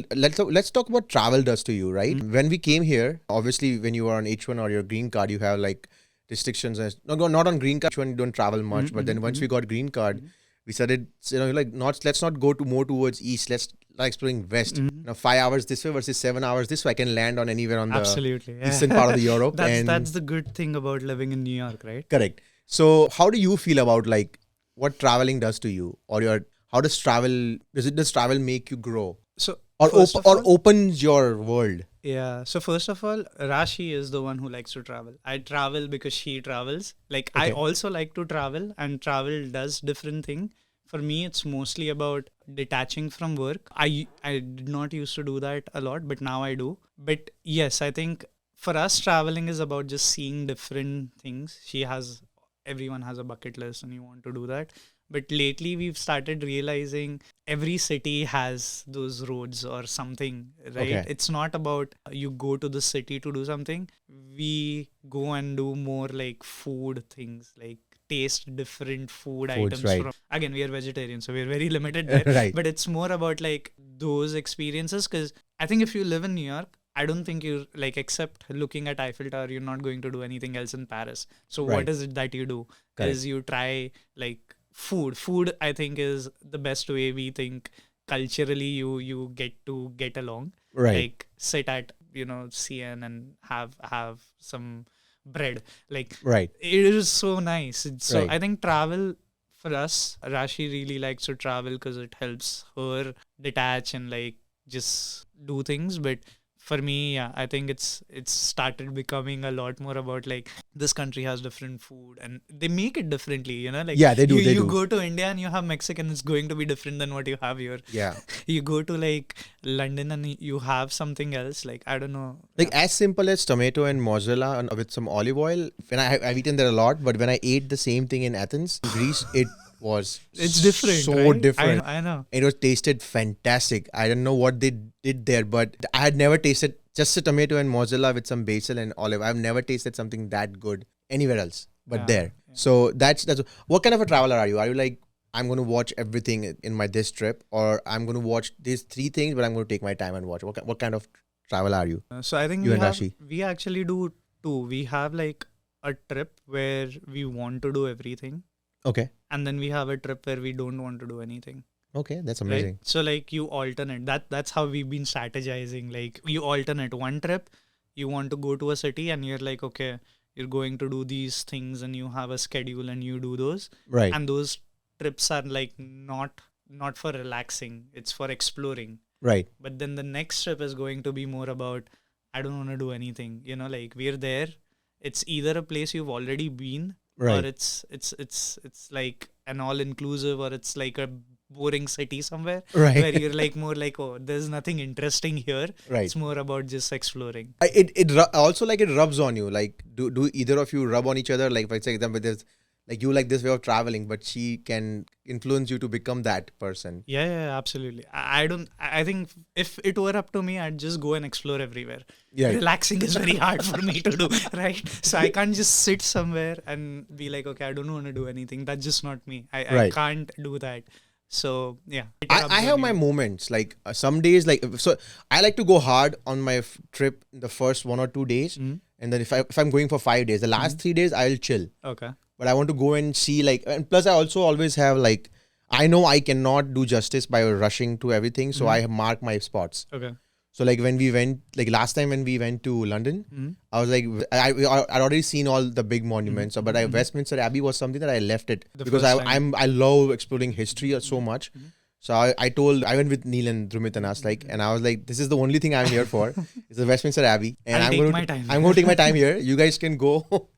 travel does to you, right? When we came here, obviously, when you are on H1 or your green card, you have like restrictions. No, not on green card. H1 you don't travel much. But then once we got green card, we started, let's not go to more towards east. Let's like exploring west. 5 hours this way versus 7 hours this way. I can land on anywhere on the Absolutely. Yeah. eastern part of the Europe. That's the good thing about living in New York, right? Correct. So how do you feel about like what traveling does to you, or how does travel make you grow, So or first of or all- opens your world? Yeah. So first of all, Rashi is the one who likes to travel. I travel because she travels. Like I Okay. also like to travel, and travel does different thing. For me, it's mostly about detaching from work. I did not used to do that a lot, but now I do. But yes, I think for us, traveling is about just seeing different things. Everyone has a bucket list, and you want to do that. But lately, we've started realizing every city has those roads or something, right? Okay. It's not about you go to the city to do something. We go and do more like food things, like taste different food Foods, items right. from. Again, we are vegetarians, so we're very limited there. Right. But it's more about like those experiences, because I think if you live in New York, I don't think you're like, except looking at Eiffel Tower, you're not going to do anything else in Paris. So Right. what is it that you do? Correct. Is you try like food. I think is the best way. We think culturally you get along, Right. like sit at CN and have some bread, like Right. it is so nice. So Right. I think travel for us, Rashi really likes to travel because it helps her detach and like just do things. But for me, yeah, I think it's started becoming a lot more about like this country has different food and they make it differently, like Yeah, they do, You, they you do. go to India and you have Mexican, it's going to be different than what you have here. Yeah. You go to like London and you have something else. Like I don't know. Like as simple as tomato and mozzarella with some olive oil. When I've eaten that a lot, but when I ate the same thing in Athens, Greece, it was It's different. so right? different. I know. It was tasted fantastic. I don't know what they did there, but I had never tasted just a tomato and mozzarella with some basil and olive. I've never tasted something that good anywhere else but Yeah, there. So that's what kind of a traveler are you? Are you like, I'm going to watch everything in this trip, or I'm going to watch these three things, but I'm going to take my time and watch? What kind of travel are you? So I think You we and have, Rashi. we actually do two. We have like a trip where we want to do everything, Okay. and then we have a trip where we don't want to do anything. Okay, that's Right? amazing. So like you alternate. That's how we've been strategizing. Like you alternate one trip, you want to go to a city and you're like, okay, you're going to do these things and you have a schedule and you do those. Right. And those trips are like not for relaxing. It's for exploring. Right. But then the next trip is going to be more about, I don't want to do anything. Like we're there. It's either a place you've already been, Right. or it's like an all inclusive, or it's like a boring city somewhere Right. where you're like more like, oh, there's nothing interesting here. Right. It's more about just exploring. Also like it rubs on you. Like do either of you rub on each other? Like for example, there's like you like this way of traveling, but she can influence you to become that person. Yeah, absolutely. I think if it were up to me, I'd just go and explore everywhere. Yeah. Relaxing is very hard for me to do, right? So I can't just sit somewhere and be like, okay, I don't want to do anything. That's just not me. I Right. can't do that. So yeah. It I rubs have on my you. moments. Like some days, like so I like to go hard on my trip the first 1 or 2 days, Mhm. and then if I'm going for 5 days, the last 3 days I'll chill. Okay. But I want to go and see and plus I also always have like, I know I cannot do justice by rushing to everything, so I have marked my spots. Okay. So like when we went, like last time when we went to London, I was like, I'd already seen all the big monuments, but Westminster Abbey was something that I left it because I love exploring history so much. So I went with Neil and Drumit and us, like, and I was like, this is the only thing I'm here for. It's the Westminster Abbey, and I'm going to take my time here. You guys can go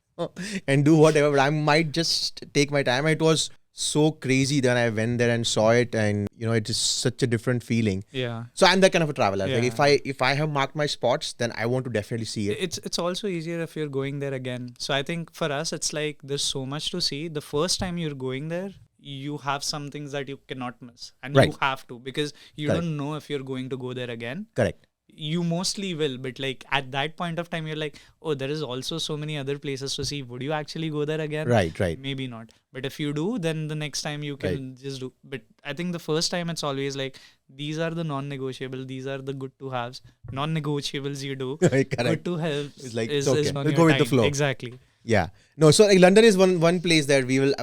and do whatever, but I might just take my time. It was so crazy that I went there and saw it, and it is such a different feeling. Yeah. So I'm that kind of a traveler. Like if I have marked my spots, then I want to definitely see it. It's also easier if you're going there again. So I think for us, it's like there's so much to see. The first time you're going there, you have some things that you cannot miss, and you have to, because you don't know if you're going to go there again. Correct. You mostly will, but like at that point of time, you're like, oh, there is also so many other places to see. Would you actually go there again? Right. Maybe not. But if you do, then the next time you can just do. But I think the first time it's always like, these are the non-negotiable. These are the good to haves. Non-negotiables you do. Correct. Good to have it's like, is okay. on We'll your go with time. the flow. Exactly. Yeah. No, so like London is one place that we're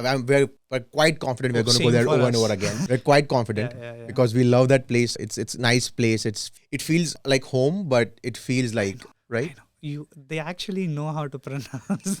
quite confident we're going to go there over and over again. We're quite confident because we love that place. It's a nice place. It feels like home, but it feels like, right? They actually know how to pronounce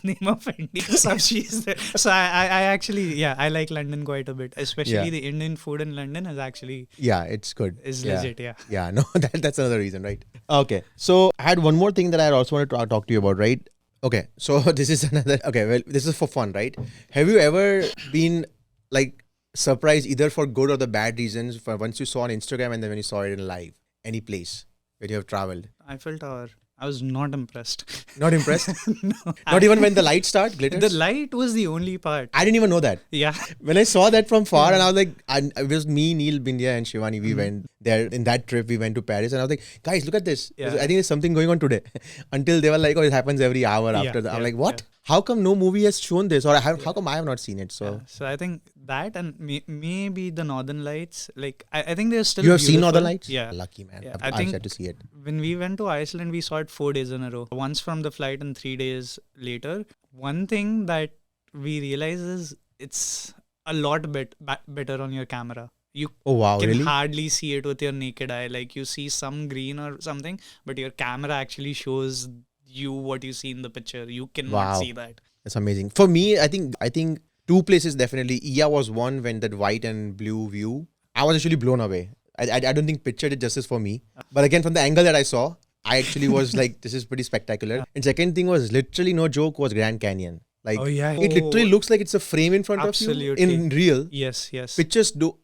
the name of India. So I actually, I like London quite a bit. Especially the Indian food in London is actually... Yeah, it's good. Is legit, Yeah, no, that's another reason, right? Okay, so I had one more thing that I also wanted to talk to you about, right? Okay, so this is another... Okay, well, this is for fun, right? Have you ever been like surprised either for good or the bad reasons for once you saw on Instagram and then when you saw it in live? Any place where you have traveled? Eiffel Tower. I was not impressed. Not impressed? No. Not even when the lights start, glitters? The light was the only part. I didn't even know that. Yeah. When I saw that from far and I was like, it was me, Neil, Bindya and Shivani, we went there in that trip, we went to Paris and I was like, guys, look at this. I think there's something going on today. Until they were like, oh, it happens every hour after that. I'm like, what? How come no movie has shown this? Or how come I have not seen it? So I think that and maybe the Northern Lights. Like I think they're still You have beautiful. seen Northern Lights? Yeah. Lucky man. Yeah. I've had to see it. When we went to Iceland, we saw it 4 days in a row. Once from the flight and 3 days later. One thing that we realize is it's a lot better on your camera. You can hardly see it with your naked eye. Like you see some green or something, but your camera actually shows you what you see in the picture. You cannot see that. That's amazing. For me, I think two places definitely. Iya was one when that white and blue view. I was actually blown away. I don't think picture did justice for me. But again, from the angle that I saw, I actually was like, this is pretty spectacular. And second thing was literally no joke was Grand Canyon. Like it literally looks like it's a frame in front of you in real. Yes. Pictures don't.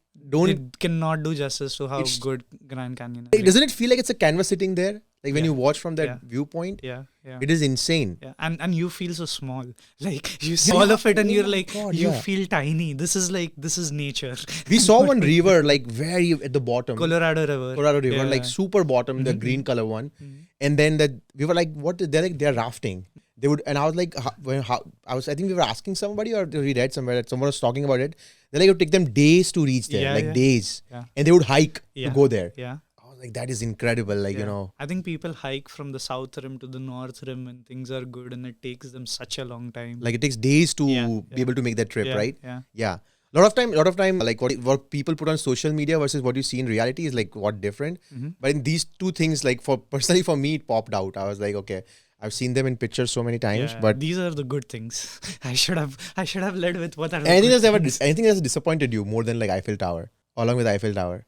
It cannot do justice to how good Grand Canyon is. Doesn't it feel like it's a canvas sitting there? Like when you watch from that viewpoint, it is insane. Yeah, and you feel so small. Like you see all of it, and you're like, you feel tiny. This is nature. We saw one river like very at the bottom. Colorado River, like super bottom, the green color one. And then we were like, what? They're rafting. They would, and I was like, I think we were asking somebody or we read somewhere that someone was talking about it. It would take them days to reach there, days. Yeah. And they would hike to go there. Yeah. Like that is incredible, like I think people hike from the south rim to the north rim and things are good and it takes them such a long time. Like it takes days to be able to make that trip, right? Yeah. Lot of time like what people put on social media versus what you see in reality is like what different. But in these two things, like personally for me, it popped out. I was like, okay, I've seen them in pictures so many times, but these are the good things. I should have led with what are the anything that's disappointed you more than like Eiffel Tower, along with Eiffel Tower?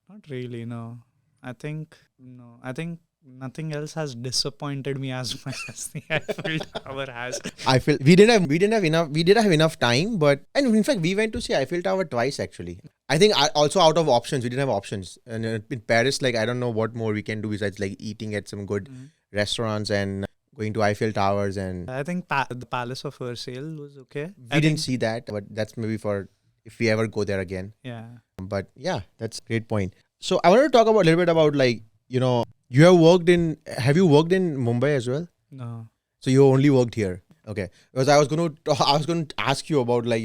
Not really, no. I think nothing else has disappointed me as much as the Eiffel Tower has. We did have enough time, but in fact we went to see Eiffel Tower twice actually. I think also out of options, we didn't have options. And in Paris, like I don't know what more we can do besides like eating at some good restaurants and going to Eiffel Towers. And I think the Palace of Versailles was okay. We didn't see that, but that's maybe for if we ever go there again. Yeah. But yeah, that's a great point. So I wanted to talk a little bit about like, have you worked in Mumbai as well? No. So you only worked here. Okay. Because I was going to ask you about like,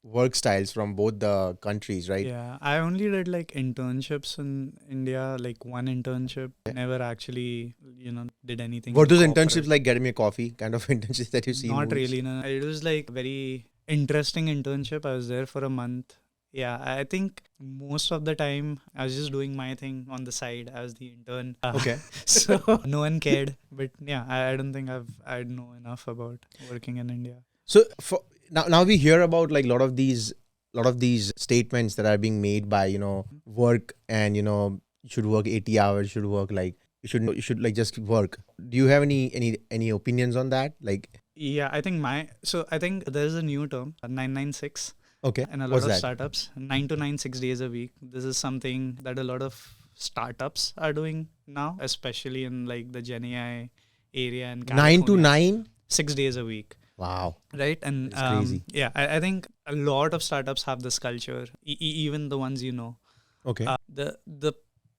work styles from both the countries, right? Yeah. I only did like internships in India, like one internship. Never actually, did anything. Were those internships like getting me a coffee kind of internships that you see? Not really. No. It was like very interesting internship. I was there for a month Yeah, I think most of the time I was just doing my thing on the side. I was the intern. Okay. So no one cared. But yeah, I don't think I know enough about working in India. So now we hear about like a lot of these statements that are being made by work, and you should work 80 hours, you should work like you should like just work. Do you have any opinions on that? Like, Yeah, I think there's a new term, 996, okay, in a lot what's of that? startups, 9 to 9, 6 days a week. This is something that a lot of startups are doing now, especially in like the Gen AI area in 9 to California. 9? 6 days a week. Wow, Right. And it's crazy. yeah, I think a lot of startups have this culture, even the ones Okay. the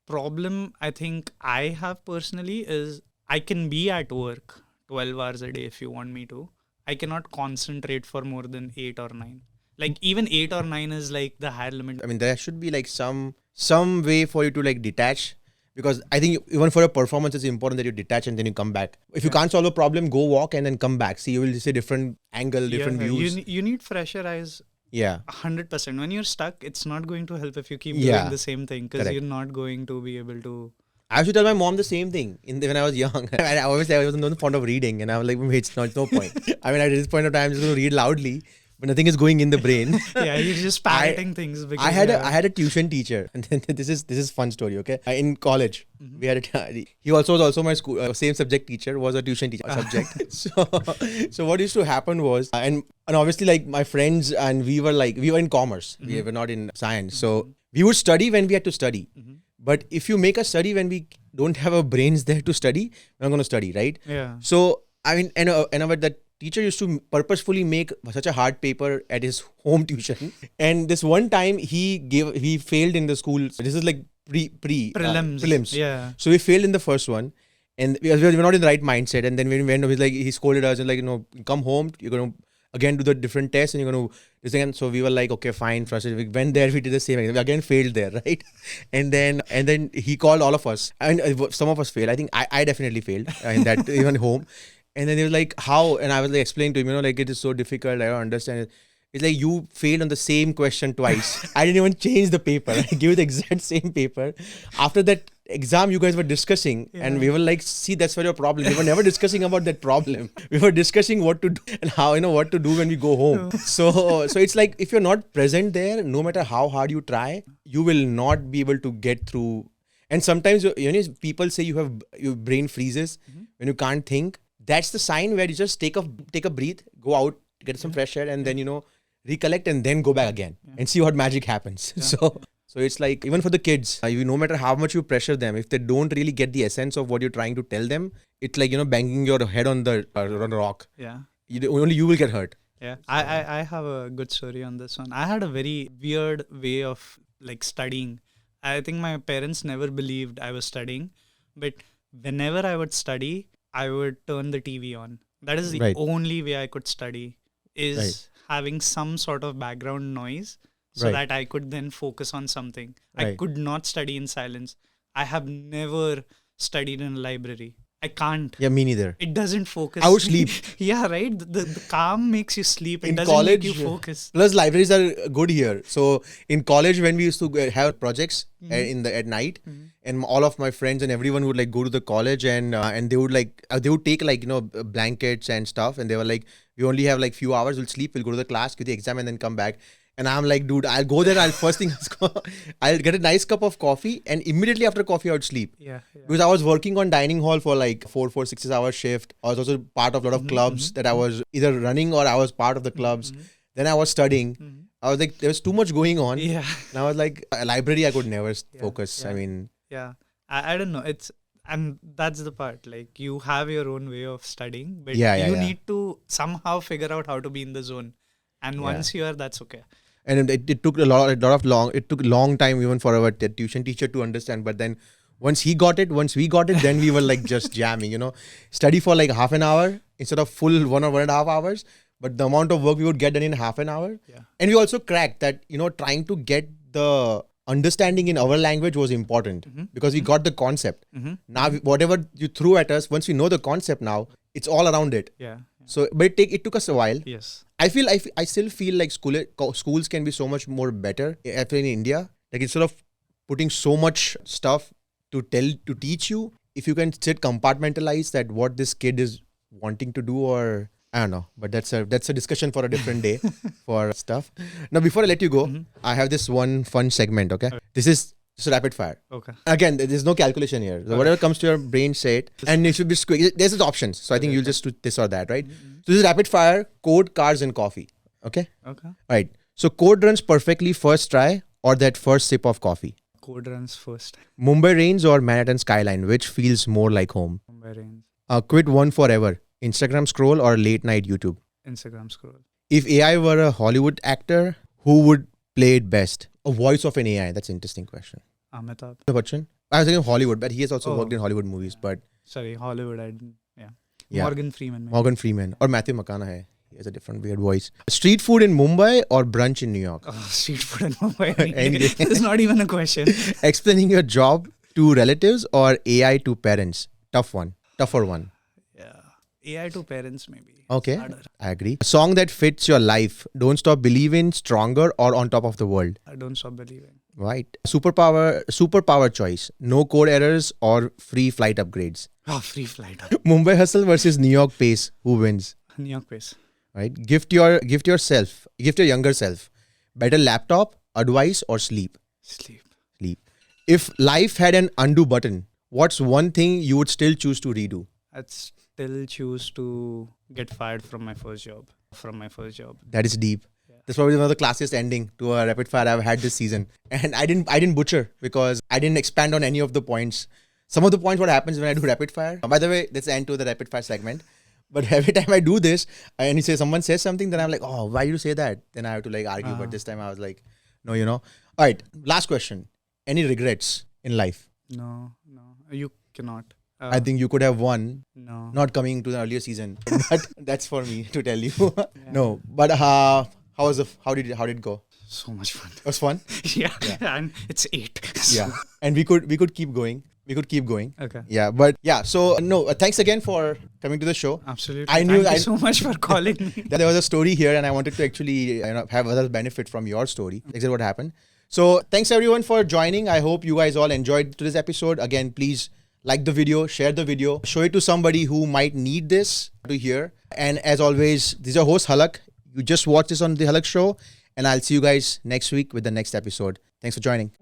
problem I think I have personally is I can be at work 12 hours a day if you want me to. I cannot concentrate for more than 8 or 9. Like even 8 or 9 is like the higher limit. I mean, there should be like some way for you to like detach, because I think even for a performance, it's important that you detach and then you come back. If you Yeah. can't solve a problem, go walk and then come back. See, you will see different angle, different Yeah, views. you need fresher eyes. Yeah. 100%. When you're stuck, it's not going to help if you keep Yeah. doing the same thing, because Correct. you're not going to be able to. I used to tell my mom the same thing when I was young. I was not fond of reading, and I was like, it's no point. I mean, at this point of time, I'm just going to read loudly, but nothing is going in the brain. Yeah, you're just parroting things. Because I had a tuition teacher, and then this is fun story. Okay, in college, we had he also was also my school same subject teacher, was a tuition teacher subject. So what used to happen was, and obviously like my friends and we were in commerce, we were not in science, so we would study when we had to study. But if you make us study when we don't have our brains there to study, we're not going to study, right? Yeah. So I mean, and that teacher used to purposefully make such a hard paper at his home tuition. And this one time he failed in the school. This is like prelims. Yeah. So we failed in the first one, and we were not in the right mindset. And then when we went, he scolded us and like, come home, you're gonna again do the different tests, and you're gonna this again. So we were like, okay, fine. Frustrated. We went there, we did the same again. We again failed there, right? And then he called all of us, and some of us failed. I think I definitely failed in that even home. And then they were like, how? And I was like explaining to him, like, it is so difficult. I don't understand it. It's like, you failed on the same question twice. I didn't even change the paper. I gave you the exact same paper. After that exam, you guys were discussing, and we were like, see, that's where your problem. We were never discussing about that problem. We were discussing what to do and how, what to do when we go home. So it's like, if you're not present there, no matter how hard you try, you will not be able to get through. And sometimes, people say your brain freezes when you can't think. That's the sign where you just take a breath, go out, get some fresh air, and then recollect, and then go back again and see what magic happens. So it's like, even for the kids, no matter how much you pressure them, if they don't really get the essence of what you're trying to tell them, it's like banging your head on the rock. Yeah. Only you will get hurt. Yeah. I have a good story on this one. I had a very weird way of like studying. I think my parents never believed I was studying, but whenever I would study, I would turn the TV on. That is the Right. only way I could study, is Right. having some sort of background noise so Right. that I could then focus on something. I Right. could not study in silence. I have never studied in a library. I can't. Yeah, me neither. It doesn't focus. I would sleep. Yeah, right? The calm makes you sleep. It In doesn't college, make you focus. Plus, libraries are good here. So in college, when we used to have projects at night, and all of my friends and everyone would like go to the college, and they would take blankets and stuff, and they were like, we only have like few hours. We'll sleep. We'll go to the class, get the exam, and then come back. And I'm like, dude, I'll go there. I'll get a nice cup of coffee, and immediately after coffee, I would sleep. Yeah. Because I was working on dining hall for like 6 hour shift. I was also part of a lot of clubs that I was either running or I was part of the clubs. Then I was studying. I was like, there was too much going on. Yeah. And I was like, a library, I could never focus. yeah. I mean, Yeah. I don't know. And that's the part. Like, you have your own way of studying, but Yeah, you yeah. need to somehow figure out how to be in the zone. And once you are, that's okay. and it took it took a long time even for our tuition teacher to understand. But then once we got it, then we were like just jamming, study for like half an hour instead of full 1.5 hours. But the amount of work we would get done in half an hour. Yeah. And we also cracked that, trying to get the understanding in our language was important because we got the concept. Now, whatever you threw at us, once we know the concept now, it's all around it. Yeah. So, but it took us a while. Yes. I still feel like schools can be so much more better after in India. Like instead of putting so much stuff to teach you, if you can sit compartmentalize that what this kid is wanting to do, or I don't know, but that's a discussion for a different day for stuff. Now, before I let you go, I have this one fun segment. Okay, this is just rapid fire. Okay. Again, there's no calculation here. So whatever comes to your brain, say it, and it should be quick. There's options, so I think you'll just do this or that, right? So this is rapid fire: code, cars, and coffee. Okay. Okay. All right. So code runs perfectly first try or that first sip of coffee. Code runs first. Mumbai rains or Manhattan skyline, which feels more like home? Mumbai rains. Quit one forever. Instagram scroll or late night YouTube? Instagram scroll. If AI were a Hollywood actor, who would play it best? A voice of an AI. That's an interesting question. Amitabh. Bachchan? I was thinking Hollywood, but he has also Oh. worked in Hollywood movies. But Sorry, Hollywood. I didn't. Yeah. Yeah. Morgan Freeman. Maybe. Morgan Freeman or Matthew McConaughey. He has a different weird voice. Street food in Mumbai or brunch in New York? Oh, street food in Mumbai. Any day. It's not even a question. Explaining your job to relatives or AI to parents? Tougher one. Yeah. AI to parents maybe. Okay, Harder. I agree. A song that fits your life. Don't Stop Believing, Stronger or On Top of the World? I don't stop believing. Right. Superpower choice. No code errors or free flight upgrades. Oh, free flight. Mumbai hustle versus New York pace. Who wins? New York pace. Right. Gift your younger self. Better laptop, advice or sleep? Sleep. If life had an undo button, what's one thing you would still choose to redo? I'd still choose to get fired from my first job. That is deep. Yeah. That's probably one of the classiest ending to a rapid fire I've had this season. And I didn't butcher because I didn't expand on any of the points. Some of the points what happens when I do rapid fire. By the way, that's the end to the rapid fire segment. But every time I do this and someone says something, then I'm like, oh, why do you say that? Then I have to like argue. But this time I was like, no, All right, last question. Any regrets in life? No. You cannot. I think you could have won No. not coming to the earlier season. But that's for me to tell you. No. But how did it go? So much fun. It was fun. Yeah. And it's 8. Yeah. And we could keep going. Okay. Yeah. But yeah. So no. Thanks again for coming to the show. Absolutely. Thank you so much for calling me. There was a story here, and I wanted to actually have others benefit from your story. Exactly what happened. So thanks everyone for joining. I hope you guys all enjoyed today's episode. Again, please like the video, share the video, show it to somebody who might need this to hear. And as always, this is your host Halak. You just watched this on The Halak Show, and I'll see you guys next week with the next episode. Thanks for joining.